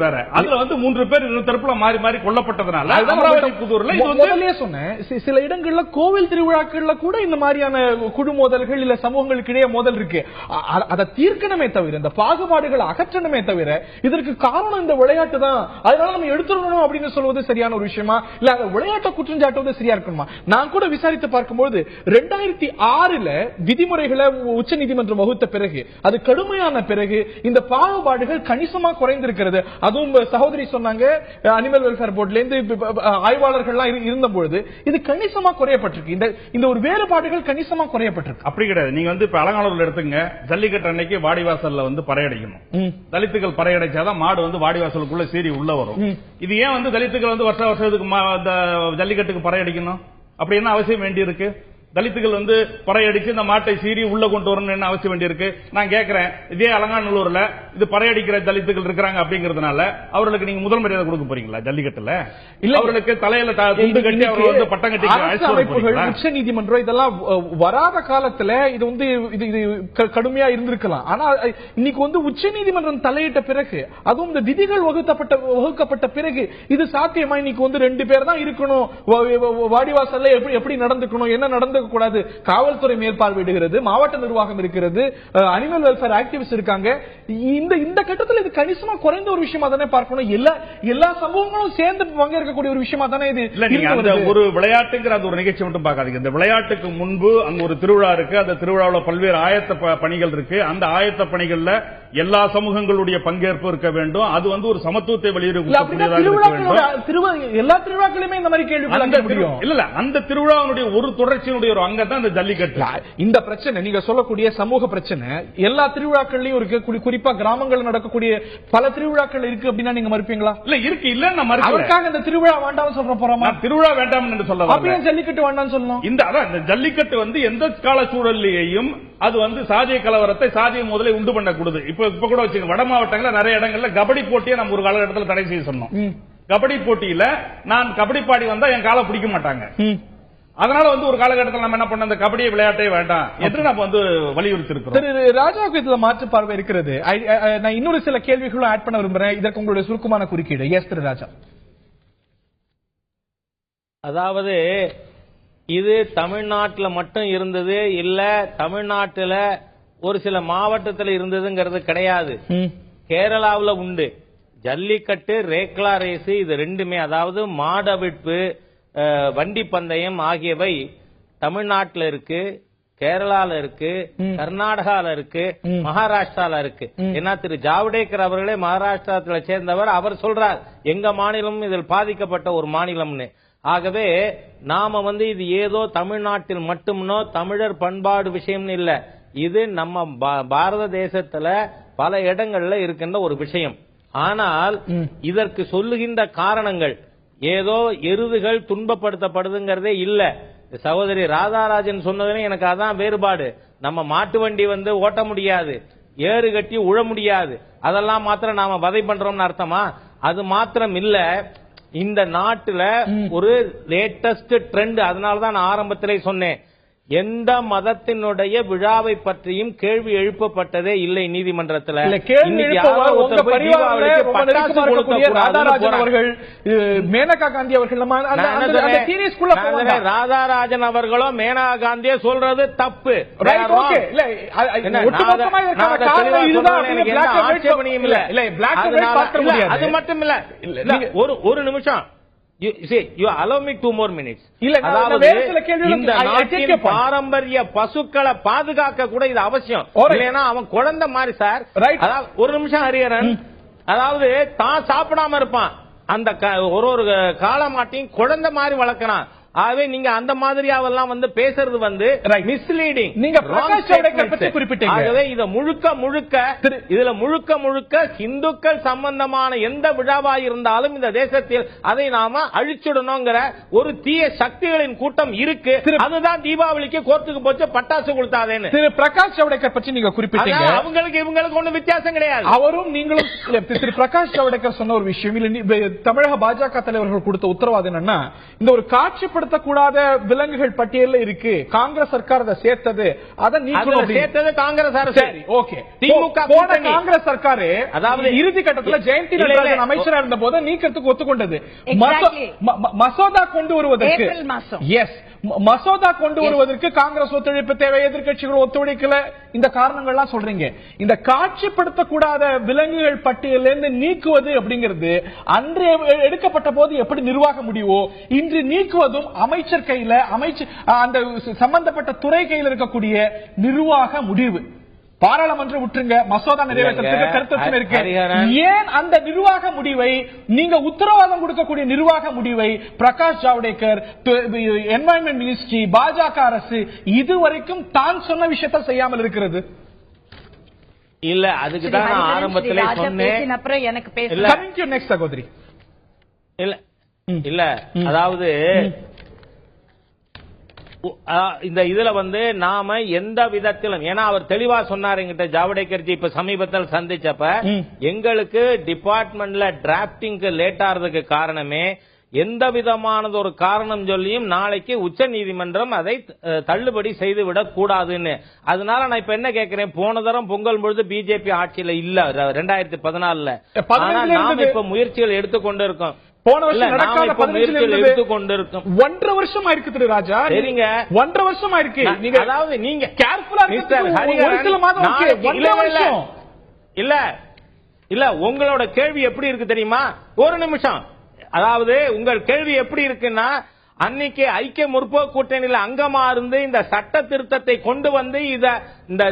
வேற அதுல 3 பேர் தரப்புல மாறி மாறி கொல்லப்பட்டதுனால அமராவதி புதூர்ல இது சொன்னேன். சில இடங்கள்ல கோவில் திருவிழாக்கள்ல கூட இந்த மாதிரியான குழு மோதல்கள் இல்ல சமூகங்களுக்கு இடையே மோதல் இருக்கு. அதை தீர்க்கணுமே தவிர, இந்த பாகுபாடுகளை அகற்றணுமே தவிர, இதற்கு காரணம் இந்த விளையாட்டு தான், அதனால நம்ம எடுத்துடணும் அப்படின்னு சொல்வது சரியான ஒரு விஷயமா? இல்ல அந்த விளையாட்டை குற்றம் சரியா இருக்கணுமா? நான் கூட விசாரித்து பார்க்கும்போது 2006 விதிமுறைகளை உச்ச நீதிமன்றம் வகுத்த பிறகு, அது கடுமையான பிறகு இந்த பாகுபாடுகள் கணிசமா குறைந்திருக்கிறது. அதுவும் சகோதரி சொன்னாங்க, அனிமல் வெல்ஃபேர் போர்ட்ல இருந்து ஆய்வாளர்கள் இருந்தபோது இது கணிசமா குறையப்பட்டிருக்கு. இந்த ஒரு வேறுபாடுகள் கணிசமா குறையப்பட்டிருக்கு. அப்படி கிடையாது. நீங்க இப்ப அலங்காநல்லூர்ல எடுத்துங்க, ஜல்லிக்கட்டு அன்னைக்கு வாடிவாசல்ல பறையடிக்கணும். தலித்துகள் பறையடைச்சாதான் மாடு வாடிவாசலுக்குள்ள சீறி உள்ள வரும். இது ஏன் தலித்துகள் வருஷத்துக்கு ஜல்லிக்கட்டுக்கு பறையடிக்கணும் அப்படி என்ன அவசியம் வேண்டி இருக்கு? தலித்துகள் பறையடிச்சு இந்த மாட்டை சீறி உள்ள கொண்டு வரணும் என்ன அவசியம் வேண்டி இருக்கு? நான் கேட்கிறேன், இதே அலங்காநல்லூர்ல இது பறையடிக்கிற தலித்துகள் இருக்கிறாங்க அப்படிங்கறதுனால அவர்களுக்கு நீங்க முதல் மரியாதை கொடுக்க போறீங்களா? ஜல்லிக்கட்டுல இல்ல, அவர்களுக்கு தலையில துண்டு கட்டி அவர்கள் பட்டம் கட்டி உச்ச நீதிமன்றம் இதெல்லாம் வராத காலத்துல இது கடுமையா இருந்திருக்கலாம். ஆனா இன்னைக்கு உச்ச நீதிமன்றம் தலையிட்ட பிறகு, அதுவும் இந்த விதிகள் வகுக்கப்பட்ட பிறகு இது சாத்தியமா? இன்னைக்கு 2 பேர் தான் இருக்கணும், வாடிவாசல்ல எப்படி நடந்துக்கணும், என்ன நடந்து கூடாது, காவல்துறை மேற்பார்வையிடுகிறது, மாவட்ட நிர்வாகம் இருக்கிறது, அனிமல் வெல்ஃபேர் ஆக்டிவிஸ்ட் இருக்காங்க. இந்த கட்டத்தில் இது கணிசமா குறைந்த ஒரு விஷயமா தானே பார்க்கணும். எல்லா சமூகங்களும் சேர்ந்து பங்கேற்கக்கூடிய ஒரு விஷயமா தானே இது. ஒரு விளையாட்டுங்கிற ஒரு நிகழ்ச்சி மட்டும் பார்க்காதீங்க. இந்த விளையாட்டுக்கு முன்பு அங்க ஒரு திருவிழா இருக்கு. அந்த திருவிழாவில் பல்வேறு ஆயத்த பணிகள் இருக்கு. அந்த ஆயத்த பணிகள்ல எல்லா சமூகங்களுடைய பங்கேற்பு இருக்க வேண்டும். அது ஒரு சமத்துவத்தை வலியுறுத்தக்கூடியதாக இருக்க வேண்டும். எல்லா திருவிழாக்களுமே இந்த மாதிரி கேள்வி இல்ல, அந்த திருவிழாவுடைய ஒரு தொடர்ச்சியினுடைய ஒரு அங்கம் தான் இந்த ஜல்லிக்கட்டு. இந்த பிரச்சனை நீங்க சொல்லக்கூடிய சமூக பிரச்சனை எல்லா திருவிழாக்கள்லயும் இருக்கு. குறிப்பா கிராமங்கள் நடக்கக்கூடிய பல திருவிழாக்கள் இருக்கு அப்படின்னா நீங்க மறுப்பீங்களா? இல்ல, இருக்கு. இல்ல, நம்ம அதற்காக இந்த திருவிழா வேண்டாம் சொல்ற போறோமா? திருவிழா வேண்டாம் என்று சொல்லலாம். அப்படியே ஜல்லிக்கட்டு வேண்டாம் சொல்லணும். இந்த ஜல்லிக்கட்டு எந்த கால சூழலையும் அது சாதிய கலவரத்தை, சாதிய முதலை உண்டு பண்ணக்கூடாது. இப்ப கூட வச்சுங்க, வட மாவட்டங்கள்ல நிறைய இடங்கள்ல கபடி போட்டியை நம்ம ஒரு காலகட்டத்தில் தடை செய்ய சொன்னோம். கபடி போட்டியில நான் கபடி பாடி வந்தா என் காலை பிடிக்க மாட்டாங்க. அதனால வந்து ஒரு காலகட்டத்தில் நம்ம என்ன பண்ண அந்த கபடி விளையாட்டே வேண்டாம் என்று நம்ம வந்து வலியுறுத்தி இருக்கிறோம். திரு ராஜாவுக்கு இதுல மாற்று பார்வை இருக்கிறது. நான் இன்னொரு சில கேள்விகளும் ஆட் பண்ண விரும்புறேன். இதற்கு உங்களுடைய சுருக்கமான குறுக்கீடு. எஸ் திரு ராஜா. அதாவது இது தமிழ்நாட்டில் மட்டும் இருந்தது இல்ல, தமிழ்நாட்டில் ஒரு சில மாவட்டத்தில் இருந்ததுங்கிறது கிடையாது. கேரளாவில் உண்டு ஜல்லிக்கட்டு, ரேக்லா ரேஸ், இது ரெண்டுமே, அதாவது மாடவிழ்ப்பு, வண்டி பந்தயம் ஆகியவை தமிழ்நாட்டில் இருக்கு, கேரளால இருக்கு, கர்நாடகால இருக்கு, மகாராஷ்டிரால இருக்கு. ஏன்னா திரு ஜாவடேகர் அவர்களே மகாராஷ்டிரத்துல சேர்ந்தவர். அவர் சொல்றார் எங்க மாநிலம் இதில் பாதிக்கப்பட்ட ஒரு மாநிலம்னு. ஆகவே நாம வந்து இது ஏதோ தமிழ்நாட்டில் மட்டும்னோ தமிழர் பண்பாடு விஷயம்னு இல்ல, இது நம்ம பாரத தேசத்துல பல இடங்கள்ல இருக்கின்ற ஒரு விஷயம். ஆனால் இதற்கு சொல்லுகின்ற காரணங்கள் ஏதோ எருதுகள் துன்பப்படுத்தப்படுதுங்கிறதே இல்ல. சகோதரி ராதாராஜன் சொன்னதுன்னு எனக்கு அதான் வேறுபாடு. நம்ம மாட்டு வண்டி வந்து ஓட்ட முடியாது, ஏறு கட்டி உழ முடியாது, அதெல்லாம் மாத்திரம் நாம வதை பண்றோம்னு அர்த்தமா? அது மாத்திரம் இல்ல, இந்த நாட்டுல ஒரு லேட்டஸ்ட் ட்ரெண்ட். அதனாலதான் நான் ஆரம்பத்திலே சொன்னேன், எந்த மதத்தினுடைய விழாவை பற்றியும் கேள்வி எழுப்பப்பட்டதே இல்லை நீதிமன்றத்தில். மேனகா காந்தி அவர்கள் ராதாராஜன் அவர்களோ மேனகா காந்தியோ சொல்றது தப்பு. அது மட்டும் இல்ல, ஒரு நிமிஷம், you allow me 2 more minutes. அதாவது இந்த நாட்டின் பாரம்பரிய பசுக்களை பாதுகாக்க கூட இது அவசியம். இல்லைன்னா அவன் குழந்தை மாதிரி சார். ஒரு நிமிஷம் ஹரிஹரன், அதாவது தான் சாப்பிடாம இருப்பான், அந்த ஒரு காளமாட்டையும் குழந்தை மாதிரி வளர்க்கிறான். ஆகவே நீங்க அந்த மாதிரியாவெல்லாம் வந்து பேசுறது வந்து மிஸ்லீடிங். நீங்க பிரகாஷ் ஜவடேகர் பற்றி குறிப்பிட்டீங்க. ஆகவே இத இதுல முழுக்க முழுக்க இந்துக்கள் சம்பந்தமான எந்த விழாவா இருந்தாலும் இந்த தேசத்தில் அதை நாம அழிச்சுடணுங்கிற ஒரு தீய சக்திகளின் கூட்டம் இருக்கு. அதுதான் தீபாவளிக்கு கோர்ட்டுக்கு போச்சு பட்டாசு கொடுத்தாதேன்னு. திரு பிரகாஷ் ஜவடேகர் பற்றி நீங்க குறிப்பிட்டீங்க. அவங்களுக்கு இவங்களுக்கு ஒன்னும் வித்தியாசம் கிடையாது. அவரும் நீங்களும் திரு பிரகாஷ் ஜவடேகர் சொன்ன ஒரு விஷயம் இல்ல, தமிழக பாஜக தலைவர்கள் கொடுத்த உத்தரவாதம் என்னன்னா, இந்த ஒரு காட்சி கூடாத விலங்குகள் பட்டியலில் இருக்கு, காங்கிரஸ் சர்க்கார் அதை சேர்த்தது, அதை சேர்த்தது காங்கிரஸ் அரசு. ஓகே, திமுக காங்கிரஸ் சர்க்கார் அதாவது இறுதி கட்டத்தில் ஜெயந்தி நடராஜன் அமைச்சராக இருந்த போது நீக்கிறதுக்கு ஒத்துக்கொண்டது. மசோதா கொண்டு வருவதற்கு மசோதா கொண்டு வருவதற்கு காங்கிரஸ் ஒத்துழைப்பு தேவை, எதிர்கட்சிகள் ஒத்துழைக்கல, இந்த காரணங்கள்லாம் சொல்றீங்க. இந்த காட்சிப்படுத்தக்கூடாத விலங்குகள் பட்டியலிருந்து நீக்குவது அப்படிங்கிறது அன்று எடுக்கப்பட்ட போது எப்படி நிர்வாக முடிவோ இன்று நீக்குவதும் அமைச்சர் கையில, அந்த சம்பந்தப்பட்ட துறை கையில் இருக்கக்கூடிய நிர்வாக முடிவு. பாராளுமன்றம் விட்டுருங்க, மசோதா நிறைவேற்றத்துக்கு கருத்து இருக்கு. ஏன் அந்த நிர்வாக முடிவை, நீங்க உத்தரவாதம் கொடுக்கக்கூடிய நிர்வாக முடிவை பிரகாஷ் ஜவடேகர், என்வாயன்மெண்ட் மினிஸ்ட்ரி, பாஜக அரசு இதுவரைக்கும் தான் சொன்ன விஷயத்தை செய்யாமல் இருக்கிறது? இல்ல, அதுக்கு தான் நான் ஆரம்பத்திலே சொன்னேன். அப்புறம் எனக்கு பேச சகோதரி இல்ல, அதாவது இந்த இதுல வந்து நாம எந்த விதத்திலும், ஏன்னா அவர் தெளிவா சொன்னார் என்கிட்ட ஜவடேகர்ஜி இப்ப சமீபத்தில் சந்திச்சப்ப, எங்களுக்கு டிபார்ட்மெண்ட்ல டிராப்டிங்க்கு லேட் ஆறதுக்கு காரணமே எந்த விதமானது ஒரு காரணம் சொல்லியும் நாளைக்கு உச்ச நீதிமன்றம் அதை தள்ளுபடி செய்துவிடக் கூடாதுன்னு. அதனால நான் இப்ப என்ன கேட்கிறேன், போன தரம் பொங்கல் பொழுது பிஜேபி ஆட்சியில இல்ல 2014, நாம இப்ப முயற்சிகள் எடுத்துக்கொண்டு இருக்கோம். போன வருஷம் நடக்காத 15 எடுத்துக்கொண்டிருக்கும். 1.5 வருஷமா இருக்கு திரு ராஜா. சரிங்க, 1.5 வருஷமா இருக்கு. நீங்க அதாவது நீங்க கேர்ஃபுல்லா இல்ல உங்களோட கேள்வி எப்படி இருக்கு தெரியுமா? ஒரு நிமிஷம், அதாவது உங்கள் கேள்வி எப்படி இருக்குன்னா, அன்னைக்கு ஐக்கிய முற்போக்கு கூட்டணியில் அங்கமா இருந்து இந்த சட்ட திருத்தத்தை கொண்டு வந்து இந்த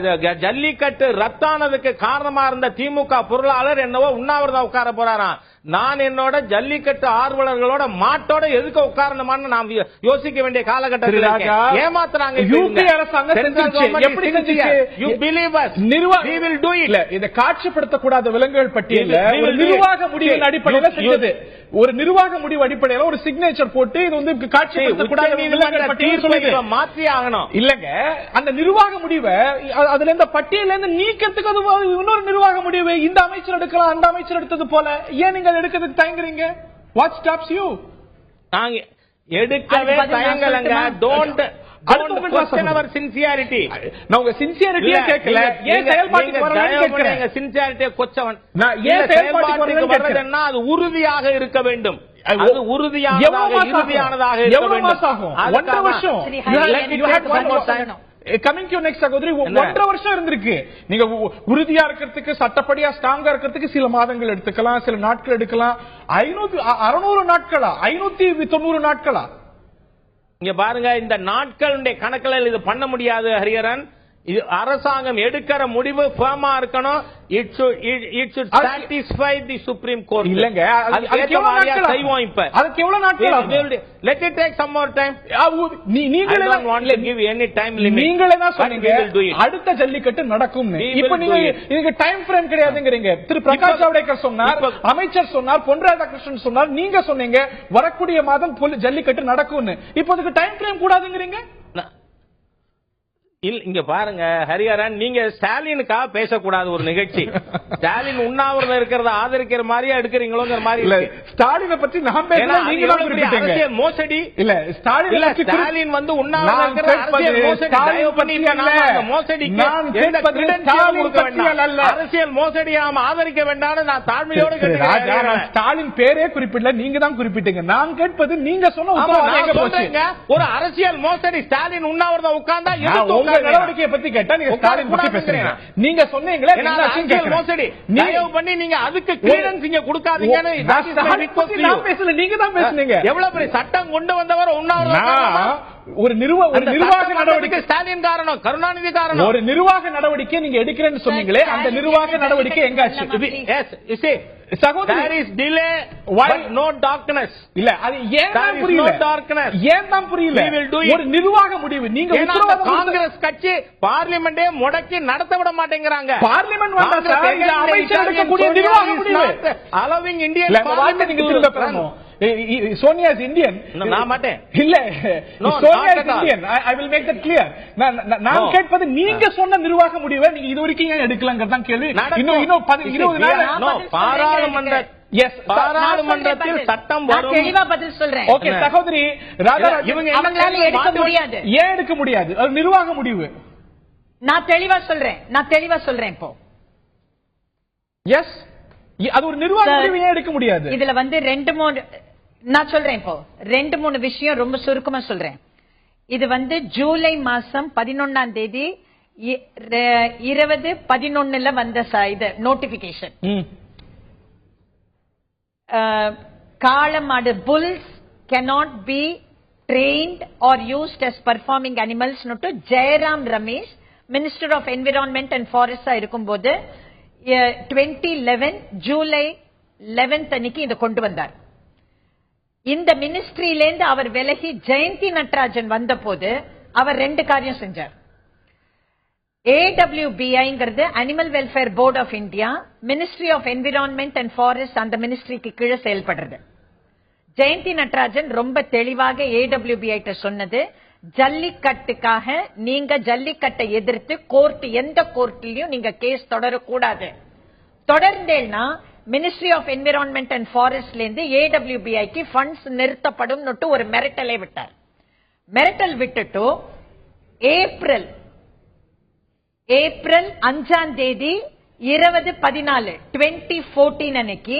ஜல்லிக்கட்டு ரத்தானதுக்கு காரணமா இருந்த திமுக பொருளாளர் என்னவோ உண்ணாவிரதம் உட்கார போறாராம். நான் என்னோட ஜல்லிக்கட்டு ஆர்வலர்களோட மாட்டோட எதுக்கு உட்காரணுமான்னு நாம் யோசிக்க வேண்டிய காலகட்டத்தில் ஏமாத்துறாங்க. இதை காட்சிப்படுத்தக்கூடாத விலங்குகள் பட்டியலில் நிர்வாக முடிவின் அடிப்படையில் செஞ்சது. ஒரு நிர்வாக முடிவு அடிப்படையில் ஒரு சிக்னேச்சர் போட்டு இது வந்து காட்சிப்படுத்தக்கூடாத விலங்குகள் பட்டியல் மாற்றி ஆகணும். இல்லங்க, அந்த நிர்வாக முடிவை அதுல இந்த பட்டியல இருந்து நீக்கிறதுக்கு அது இன்னொரு நிர்வாக முடிவு இந்த அமைச்சர் எடுக்கலாம், அந்த அமைச்சர் எடுத்தது போல ஏன் நீங்க எடுக்கிறதுக்கு தயங்குறீங்க? What stops you? எடுக்கவே தயங்கலங்க. Don't question our sincerity. நான் உங்க சின்சியாரிட்டியே கேட்கல. ஏன் செயல்பாட்டுக்கு வரலன்னு கேக்குறேன். சின்சியாரிட்டியை கொச்சவன். நான் ஏன் செயல்பாட்டுக்கு வரலன்னா அது உறுதியாக இருக்க வேண்டும். அது உறுதியானதாக இறுதியானதாக இருக்க வேண்டும். 1.5 வருஷம். கமிங் டு நெக்ஸ்ட் சகோதரி, 1.5 வருஷம் இருந்திருக்கு. நீங்க உறுதியா இருக்கிறதுக்கு, சட்டப்படியா ஸ்ட்ராங்கா இருக்கிறதுக்கு சில மாதங்கள் எடுத்துக்கலாம், சில நாட்கள் எடுக்கலாம். 600 நாட்களா, 590 நாட்களா? இங்க பாருங்க, இந்த நாட்களுடைய கணக்கில் இது பண்ண முடியாது ஹரிஹரன். இது அரசாங்கம் எடுக்கிற முடிவு ஃபர்மா இருக்கணும். It should satisfy the Supreme Court. இல்லங்க, அதுக்கு எவ்வளவு நாட்கள் செய்வோம்? இப்ப அதுக்கு எவ்வளவு நாட்கள்? Let it take some more time. நீங்களே don't want to give any time limit. நீங்களே தான் சொன்னீங்க அடுத்த ஜல்லிக்கட்டு நடக்கும். இப்ப நீங்க டைம் ஃப்ரேம் கிடையாதுங்கறீங்க. திரு பிரகாஷ் ஜவடேகர் சொன்னார், அமைச்சர் சொன்னார், பொன் ராதாகிருஷ்ணன் சொன்னார், நீங்க சொன்னீங்க வரக்கூடிய மாதம் ஜல்லிக்கட்டு நடக்கும்னு. இப்போ அதுக்கு டைம் ஃப்ரேம் கூடாதுங்கறீங்க. இங்க பாருங்க ஹரிஹரன், நீங்க ஸ்டாலினுக்காக பேசக்கூடாது ஒரு நிகழ்ச்சி. ஸ்டாலின் உண்ணாவிரதம் இருக்கிறத ஆதரிக்கிற மாதிரியா எடுக்கிறீங்களோங்கிற மாதிரி இல்ல. ஸ்டாலினை பத்தி நான் பேசல, நீங்க தான் குறிப்பிட்டீங்க. அரசியல் மோசடி இல்ல. ஸ்டாலின் வந்து உண்ணாவிரதம் இருக்கிற அரசியல் மோசடி தயவு பண்ணி நாம மோசடிக்கு எந்த கிரெடென்ஷியல் கொடுக்க வேண்டாம். அரசியல் மோசடியை நாம ஆதரிக்க வேண்டாம்னு நான் தாழ்மையோடு கேட்கிறேன். ஸ்டாலின் பேரே குறிப்பிடல, நீங்க தான் குறிப்பிட்டீங்க. நான் கேட்பது நீங்க சொன்ன ஒரு அரசியல் மோசடி. ஸ்டாலின் உண்ணாவிரதம் உட்கார்ந்தா நடவடிக்கையை பத்தி கேட்டா நீங்க ஸ்டாலின் பத்தி பேசுறீங்க. நீங்க சொன்னீங்களே மோசடி, தயவு பண்ணி நீங்க அதுக்கு கிளியரன்ஸ் இங்க கொடுக்காதீங்கன்னு நான் பேசல, நீங்க தான் பேசுனீங்க. எவ்வளவு பெரிய சட்டம் கொண்டு வந்தவர் உண்ணாவிரதம். ஒரு நிர்வாக நடவடிக்கை ஸ்டாலின் காரணம், கருணாநிதி காரணம். ஒரு நிர்வாக நடவடிக்கை நீங்க எடுக்கிறேன்னு சொன்னீங்களே, அந்த நிர்வாக நடவடிக்கை எங்காச்சு? There is delay, why no darkness? இல்ல, அது ஏன் தான் புரியல? ஏன் தான் புரியல? ஒரு நிர்வாக முடிவு நீங்க காங்கிரஸ் கட்சி பார்லிமெண்டே முடக்கி நடத்த விட மாட்டேங்கிறாங்க. பார்லிமெண்ட் வந்தா அமைச்சர் எடுக்கக்கூடிய நிர்வாக முடிவு allowing Indian parliament நீங்க திரும்ப பெறணும். Sonia is Indian. நான் மாட்டேன். இல்ல, Sonia is Indian. I will make that clear. நான் கேட்பது நீங்க சொன்ன நிர்வாக முடிவை நீங்க இது வரைக்கும் ஏன் எடுக்கலங்கிறது தான் கேள்வி. இன்னும் 20 நாள் பாராளுமன்றத்தில் சட்டம் வரும். தெளிவா பதில் சொல்றேன். ஓகே சகோதரி ராதாராஜ், அவங்களால எடுக்க முடியாது. ஏன் எடுக்க முடியாது? அது நிர்வாக முடிவு. நான் தெளிவா சொல்றேன் இப்போ. எஸ், அது ஒரு நிர்வாக முடிவு. ஏன் எடுக்க முடியாது? இதுல வந்து 2-3 நான் சொல்றேன் இப்போ. 2-3 விஷயம் ரொம்ப சுருக்கமா சொல்றேன். இது வந்து ஜூலை மாசம் 11ஆம் தேதி 2011 வந்த இது நோட்டிபிகேஷன். காளமாடு bulls cannot be trained or used as performing animals note Jairam Ramesh minister of environment and ஃபாரஸ்டா இருக்கும்போது 2011 ஜூலை 11 அன்னைக்கு இதை கொண்டு வந்தார். இந்த மினிஸ்ட்ரியிலேருந்து அவர் விலகி ஜெயந்தி நட்ராஜன் வந்த போது அவர் 2 காரியம் செஞ்சார். AWBIங்கிறது animal welfare board of India, ministry of environment and forest அந்த மினிஸ்ட்ரிக்கு கீழே செயல்படுறது. ஜெயந்தி நட்ராஜன் ரொம்ப தெளிவாக AWBI சொன்னது, ஜல்லிக்கட்டுக்காக நீங்க ஜல்லிக்கட்டை எதிர்த்து எந்த கோர்ட்லயும் நீங்க கேஸ் தொடரக்கூடாது. தொடர்ந்தேன்னா மினிஸ்ட்ரி ஆஃப் என்விரான்மெண்ட் அண்ட் ஃபாரஸ்ட்ல இருந்து AWBIக்கு ஃபண்ட்ஸ் நிறுத்தப்படும் ஒரு மிரட்டலை விட்டார். மிரட்டல் விட்டுட்டு ஏப்ரல் 5ஆம் தேதி 2014 அன்னைக்கு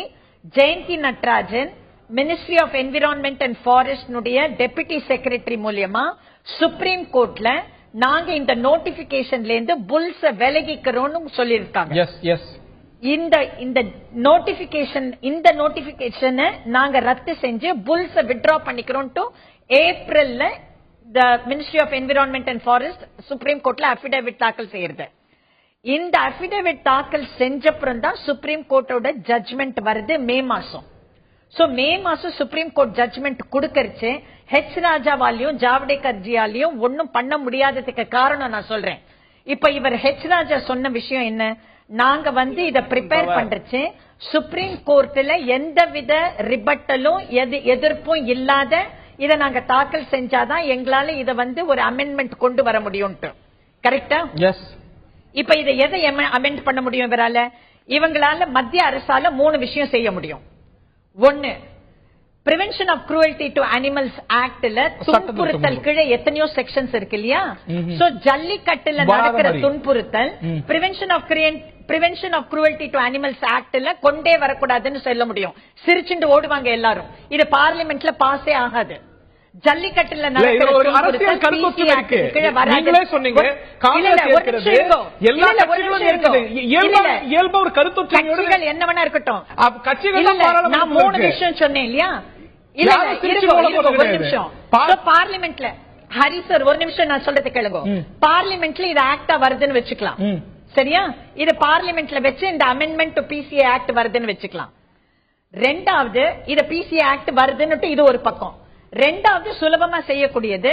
Jayanthi Natarajan ministry of environment and forest deputy secretary மூலமா சுப்ரீம் கோர்ட்ல நாங்க இந்த நோட்டிபிகேஷன்ல இருந்து புல்ஸ் விலகிக்கிறோம்னு சொல்லியிருக்காங்க. இந்த நோட்டிபிகேஷன் நாங்க ரத்து செஞ்சு புல்ஸ் வித்ட்ரா பண்ணிக்கிறோம். ஏப்ரல்ல ministry of environment and forest supreme கோர்ட்ல அபிடேவிட் தாக்கல் செய்யறது. இந்த அபிடேவிட் தாக்கல் செஞ்சப்புறம் தான் சுப்ரீம் கோர்ட்டோட ஜட்ஜ்மெண்ட் வருது மே மாசம். மே மாசம் சுப்ரீம் கோர்ட் ஜட்ஜ்மெண்ட் கொடுக்கறச்சு ஹெச் ராஜாவாலையும் ஜாவடேகர் ஜியாலையும் ஒன்னும் பண்ண முடியாததுக்கு காரணம் நான் சொல்றேன். இப்ப இவர் ஹெச் ராஜா சொன்ன விஷயம் என்ன, நாங்க வந்து இத ப்ரிப்பேர் பண்றச்சு சுப்ரீம் கோர்ட்ல எந்தவித ரிபட்டலும் எதிர்ப்பும் இல்லாத இத நாங்க தாக்கல் செஞ்சாதான் எங்களால இத வந்து ஒரு அமெண்ட்மெண்ட் கொண்டு வர முடியும். கரெக்டா? இப்ப இதை எதை அமெண்ட் பண்ண முடியும் இவரால? இவங்களால மத்திய அரசால 3 விஷயம் செய்ய முடியும். 1, prevention of cruelty to animals ஆக்ட்ல துன்புறுத்தல் கீழே எத்தனையோ செக்ஷன்ஸ் இருக்கு இல்லையா? சோ ஜல்லிக்கட்டுல நடக்கிற துன்புறுத்தல் prevention of cruelty to animals ஆக்ட்ல கொண்டே வரக்கூடாதுன்னு சொல்ல முடியும். சிரிச்சுட்டு ஓடுவாங்க எல்லாரும். இது பார்லிமெண்ட்ல பாஸே ஆகாது. ஜல்லிக்கட்டுல அரசியல் கருத்து இருக்கு. நீங்களே சொன்னீங்க எல்லா கட்சிகளும் இருக்குது. இயல்பா ஒரு கருத்து என்ன வேணா இருக்கட்டும். கட்சிகள் நான் 3 விஷயம் சொன்னேன் இல்லையா? ஒரு நிமிஷம். பார்லிமெண்ட்ல ஹரி சார் ஒரு நிமிஷம் நான் சொல்றது கேளுங்க. பார்லிமெண்ட்ல இது ஆக்டா வருதுன்னு வச்சுக்கலாம். சரியா? இது பார்லிமெண்ட்ல வச்சு இந்த அமெண்ட்மெண்ட் டு பிசிஏ ஆக்ட் வருதுன்னு வச்சுக்கலாம். ரெண்டாவது இது பிசிஏ ஆக்ட் வருதுன்னு இது ஒரு பக்கம். ரெண்டாவது சுலபமா செய்யக்கூடியது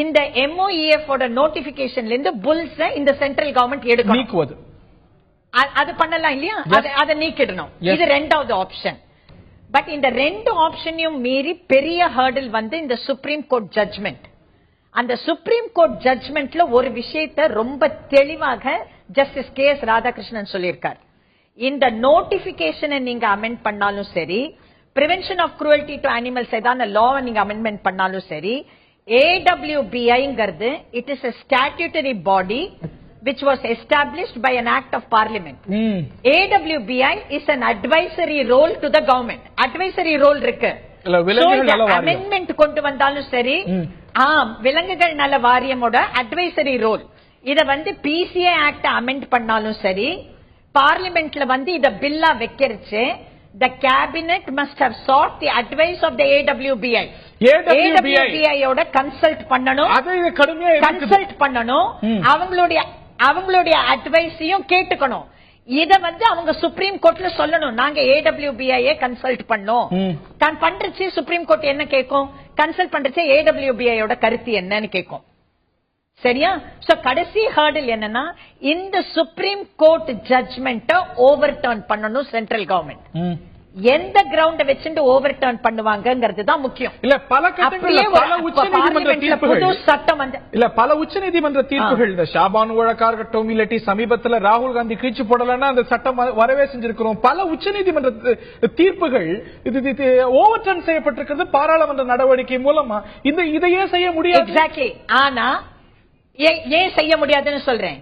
இந்த MOEF ஓட நோட்டிபிகேஷன்ல இருந்து புல்ஸ் இந்த சென்ட்ரல் கவர்மெண்ட் எடுக்கணும். அது பண்ணலாம் இல்லையா? அதை நீக்கிடணும். இது ரெண்டாவது ஆப்ஷன். பட் இந்த 2 ஆப்ஷனையும் மீறி பெரிய ஹர்டில் வந்து இந்த சுப்ரீம் கோர்ட் ஜட்ஜ்மெண்ட். அந்த சுப்ரீம் கோர்ட் ஜட்ஜ்மெண்ட்ல ஒரு விஷயத்தை ரொம்ப தெளிவாக ஜஸ்டிஸ் KS ராதாகிருஷ்ணன் சொல்லியிருக்கார். இந்த நோட்டிபிகேஷனை நீங்க அமெண்ட் பண்ணாலும் சரி, prevention of cruelty to animals ஏதான லாவை நீங்க அமெண்ட்மெண்ட் பண்ணாலும் சரி, AWBIங்கிறது it is a statutory body which was established by an act of parliament. AWBI is an advisory role to the government. Advisory role இருக்கு. அமெண்ட்மெண்ட் கொண்டு வந்தாலும் சரி, விலங்குகள் நல வாரியமோட அட்வைசரி ரோல். இத வந்து பிசிஏ ஆக்ட் அமெண்ட் பண்ணாலும் சரி, பார்லிமெண்ட்ல வந்து இத பில்லா வைக்கிறச்சு, the cabinet must have sought the advice of the AWBI. AWBI ஓட கன்சல்ட் பண்ணணும். கன்சல்ட் பண்ணணும். அவங்களுடைய அட்வைஸையும் கேட்டுக்கணும். இத வந்து அவங்க சுப்ரீம் கோர்ட்ல சொல்லணும். நாங்க AWBI கன்சல்ட் பண்ணோம். பண்றச்சு சுப்ரீம் கோர்ட் என்ன கேட்கும்? கன்சல்ட் பண்றச்சு AWBI ஓட கருத்து என்னன்னு கேட்கும். சரியா? சோ கடைசி ஹர்டில் என்னன்னா இந்த சுப்ரீம் கோர்ட் ஜட்ஜ்மெண்ட்டை ஓவர் டர்ன் பண்ணணும் சென்ட்ரல் கவர்மெண்ட். எந்த கிரவுண்ட வச்சுட்டு ஓவர் டர்ன் பண்ணுவாங்கிறது தான் முக்கியம். இல்ல பல உச்ச நீதிமன்ற தீர்ப்புகள் இந்த ஷாபானு வழக்கா இருக்கட்டும், இல்லாட்டி சமீபத்தில் ராகுல் காந்தி கீழ்ச்சி போடலன்னா அந்த சட்டம் வரவே செஞ்சிருக்கிறோம். பல உச்ச நீதிமன்ற தீர்ப்புகள் இது ஓவர் டர்ன் செய்யப்பட்டிருக்கிறது பாராளுமன்ற நடவடிக்கை மூலமா. இதையே செய்ய முடியாது. எக்ஸாக்ட்லி. ஆனா ஏன் செய்ய முடியாதுன்னு சொல்றேன்.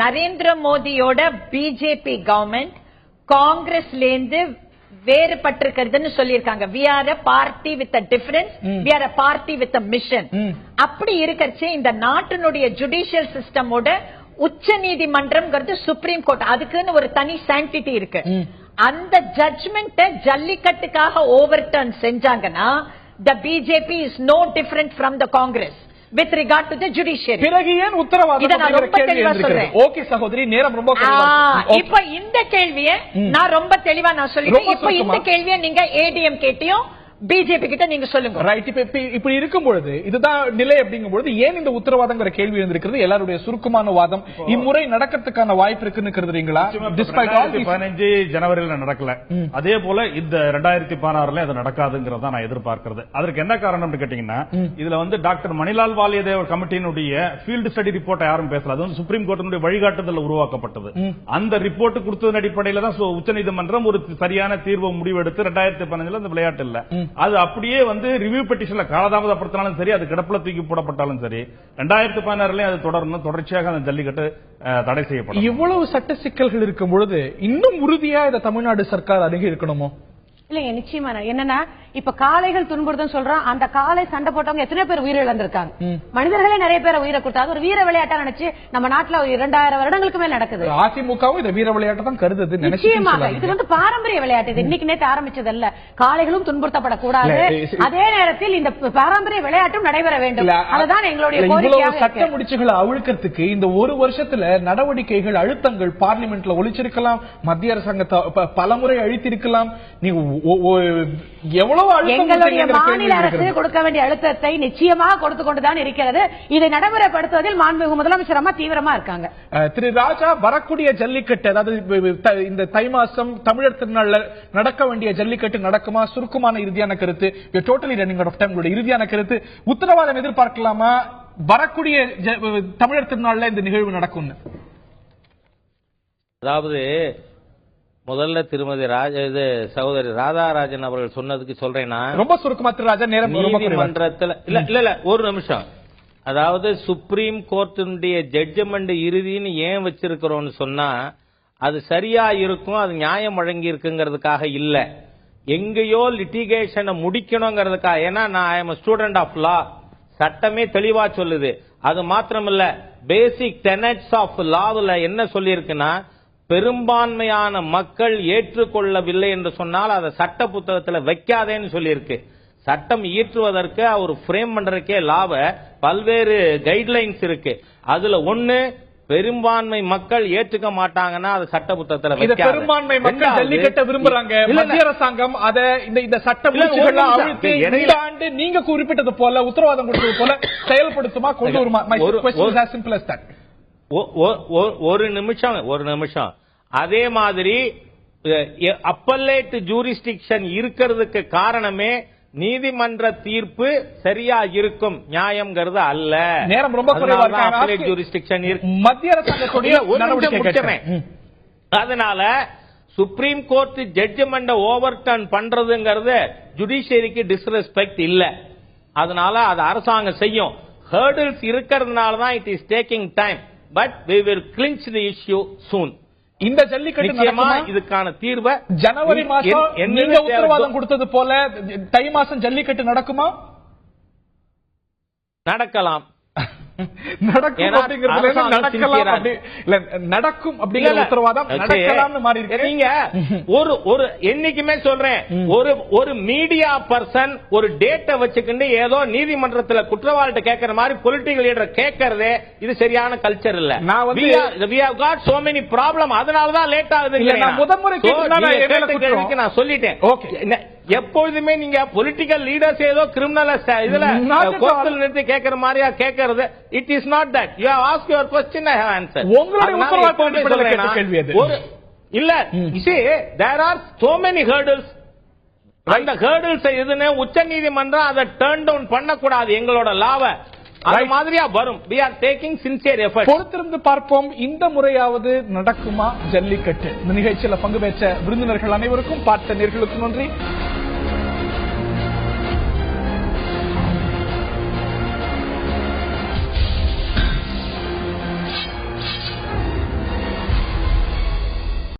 நரேந்திர மோடியோட பிஜேபி கவர்மெண்ட் காங்கிரஸ்ல இருந்து வேறுபட்டிருக்கிறதுன்னு சொல்லியிருக்காங்க. we are a party with a difference, we are a party with a mission. அப்படி இருக்கறச்சே இந்த நாட்டினுடைய ஜுடிஷியல் சிஸ்டமோட உச்ச நீதிமன்றம்ங்கிறது சுப்ரீம் கோர்ட், அதுக்குன்னு ஒரு தனி சாங்டிட்டி இருக்கு. அந்த ஜட்ஜ்மெண்ட் ஜல்லிக்கட்டுக்காக ஓவர் டர்ன் செஞ்சாங்கன்னா the BJP is no different from the Congress with regard to the judiciary. பிறகு ஏன் உத்தரவாதம் சொல்றேன். ஓகே சகோதரி, நேரம் ரொம்ப இப்ப இந்த கேள்வியை நான் ரொம்ப தெளிவா நான் சொல்லிட்டேன். இப்ப இந்த கேள்வியை நீங்க ADM கேட்டியும் பிஜேபி கிட்ட நீங்க சொல்லுங்க. ரைட். இப்படி இருக்கும் பொழுது இதுதான் நிலை அப்படிங்கும் பொழுது ஏன் இந்த உத்தரவாதங்கிற கேள்வி இருந்திருக்கிறது. எல்லாருடைய சுருக்கமான வாதம் இம்முறை நடக்கிறதுக்கான வாய்ப்பு இருக்குன்னு கருதுறீங்களா? 15 ஜனவரியில நடக்கல, அதே போல இந்த 2016 அது நடக்காதுங்கிறத நான் எதிர்பார்க்கிறது. அதற்கு என்ன காரணம் கேட்டீங்கன்னா, இதுல வந்து டாக்டர் மணிலால் வாலியதேவர் கமிட்டியினுடைய ஃபீல்டு ஸ்டடி ரிப்போர்ட் யாரும் பேசல. அது வந்து சுப்ரீம் கோர்ட்டினுடைய வழிகாட்டுதல் உருவாக்கப்பட்டது. அந்த ரிப்போர்ட் கொடுத்ததன் அடிப்படையில தான் உச்சநீதிமன்றம் ஒரு சரியான தீர்வு முடிவெடுத்து 2015 அந்த விளையாட்டு இல்ல, அது அப்படியே வந்து ரிவ்யூ பெட்டிஷன்ல காலதாமதப்படுத்தினாலும் சரி, அது கிடப்புல தூக்கி போடப்பட்டாலும் சரி, 2016 அது தொடர்ச்சியாக அந்த ஜல்லிக்கட்டு தடை செய்யப்படும். இவ்வளவு சட்ட சிக்கல்கள் இருக்கும் பொழுது இன்னும் உறுதியா இதை தமிழ்நாடு சர்க்கார் அணுகி இருக்கணுமோ? இல்ல நிச்சயமா. என்னன்னா இப்ப காளைகள் துன்புறுத்தம் சொல்றோம். அந்த காளை சண்டை போட்டவங்க எத்தனை பேர் உயிரிழந்திருக்காங்க. மனிதர்களே நிறைய பேர் உயிரை கொடுத்தாங்க. ஒரு வீர விளையாட்டா நினைச்சு நம்ம நாட்டுல 2000 வருடங்களுக்கு மேல் நடக்குது. அதிமுகவும் இதை வீர விளையாட்டு தான் கருதுது. நிச்சயமாக இது வந்து பாரம்பரிய விளையாட்டு. இது இன்னைக்கு நேற்று ஆரம்பிச்சது அல்ல. காளைகளும் துன்புறுத்தப்படக்கூடாது, அதே நேரத்தில் இந்த பாரம்பரிய விளையாட்டும் நடைபெற வேண்டும். அதுதான் எங்களுடைய கோரிக்கை. சட்ட முடிச்சுகளை அவிழ்க்கிறதுக்கு இந்த ஒரு வருஷத்துல நடவடிக்கைகள், அழுத்தங்கள் பார்லிமெண்ட்ல ஒழிச்சிருக்கலாம், மத்திய அரசாங்கத்தை பலமுறை அழித்திருக்கலாம். நீங்க எவ்வளவு எங்களுடைய மாநில அரசு கொடுக்க வேண்டிய அழுத்தத்தை நிச்சயமாக கொடுத்து கொண்டுதான் இருக்கிறது. இதை நடைமுறைப்படுத்துவதில் மாண்புமிகு முதலமைச்சர் அம்மா தீவிரமா இருக்காங்க. திரு ராஜா, வரக்கூடிய ஜல்லிக்கட்டு, அதாவது இந்த தை மாசம் தமிழர் திருநாள்ல நடக்க வேண்டிய ஜல்லிக்கட்டு நடக்குமா? சுருக்கமான இறுதியான கருத்து, totally running out of time, இறுதியான கருத்து, உத்தரவாதம் எதிர்பார்க்கலாமா? வரக்கூடிய தமிழர் திருநாள்ல இந்த நிகழ்வு நடக்கும்? அதாவது முதல்ல திருமதி சகோதரி ராதாராஜன் அவர்கள் சொன்னதுக்கு சொல்றேன்னா, ரொம்ப சுருக்கமா திரு ராஜா, நேரம் நீதிமன்றத்தில் இல்ல ஒரு நிமிஷம். அதாவது சுப்ரீம் கோர்ட்டினுடைய ஜட்ஜ்மெண்ட் இறுதின்னு ஏன் வச்சிருக்கிறோம்னு சொன்னா, அது சரியா இருக்கும், அது நியாயம் வழங்கி இருக்குங்கிறதுக்காக இல்ல, எங்கேயோ லிட்டிகேஷனை முடிக்கணுங்கிறதுக்காக. ஏன்னா நான் I am student of law, சட்டமே தெளிவா சொல்லுது. அது மாத்திரமில்ல, பேசிக் டெனட்ஸ் ஆஃப் லாவில் என்ன சொல்லியிருக்குன்னா, பெரும்பான்மையான மக்கள் ஏற்றுக்கொள்ளவில்லை என்று சொன்னால் அதை சட்ட புத்தகத்தில் வைக்காதேன்னு சொல்லியிருக்கு. சட்டம் இயற்றுவதற்கு ஒரு ஃப்ரேம் பண்றதுக்கே லாவ பல்வேறு கைட்லைன்ஸ் இருக்கு. அதுல ஒண்ணு, பெரும்பான்மை மக்கள் ஏற்றுக்க மாட்டாங்கன்னா அது சட்ட புத்தகத்துல வைக்காத. பெரும்பான்மை மக்கள் ஜல்லிக்கட்ட விரும்புறாங்க, மத்திய அரசாங்கம் அதை இந்த சட்டம் ஆண்டு நீங்க குறிப்பிட்டது போல உத்தரவாதம் கொடுத்தது போல செயல்படுத்துமா, கொண்டு வருமா? ஒரு நிமிஷம். அதே மாதிரி அப்பல்லேட் ஜூரிஸ்டிக்ஷன் இருக்கிறதுக்கு காரணமே நீதிமன்ற தீர்ப்பு சரியா இருக்கும், நியாயம்ங்கிறது அல்ல. நேரம் ரொம்ப குறைவா ஜூரிஸ்டிக்ஷன் மத்திய அரசாங்கத்துடைய. அதனால supreme court judgment overturn பண்றதுங்கிறது ஜுடிஷியரிக்கு டிஸ்ரெஸ்பெக்ட் இல்ல. அதனால அது அரசாங்கம் செய்யும். ஹர்டில்ஸ் இருக்கிறதுனால தான் it is taking time, but we will clinch the issue soon. இந்த ஜல்லிக்கட்டு நிச்சயமா இதுக்கான தீர்வை ஜனவரி மாசம் நீங்க உத்தரவாதம் கொடுத்தது போல தை மாசம் ஜல்லிக்கட்டு நடக்குமா? நடக்கலாம். நடக்கும் அப்படிங்கிற உத்தரவாதம் நடக்கலாம்னு மாறி இருக்கு. நீங்க ஒரு என்னைக்குமே சொல்றேன், ஒரு மீடியா பர்சன் ஒரு டேட்டை வச்சுக்கிட்டு ஏதோ நீதிமன்றத்தில் குற்றவாளிட்ட கேட்கற மாதிரி பொலிட்டிக்கல் லீடர் கேட்கறதே இது சரியான கல்ச்சர் இல்ல. we have got so many problem, அதனாலதான் லேட் ஆகுது. நான் சொல்லிட்டேன், எப்பொழுதுமே நீங்க பொலிட்டிக்கல் லீடர்ஸ் ஏதோ கிரிமினல் இதுல கோர்ட்டில் நிறுத்தி கேட்கற மாதிரியா கேட்கறது. It is not that. You have asked your question, I have answered. இல்ல, there are so many hurdles. அந்த ஹர்டில்ஸ் எதுன்னு உச்ச நீதிமன்றம் அதை டர்ன் டவுன் பண்ணக்கூடாது. எங்களோட லாவை அது மாதிரியா வரும். we are taking sincere effort. பொறுத்திருந்து பார்ப்போம், இந்த முறையாவது நடக்குமா ஜல்லிக்கட்டு. இந்த நிகழ்ச்சியில் பங்கு பெற்ற விருந்தினர்கள் அனைவருக்கும், பார்த்த நேயர்களுக்கும் நன்றி.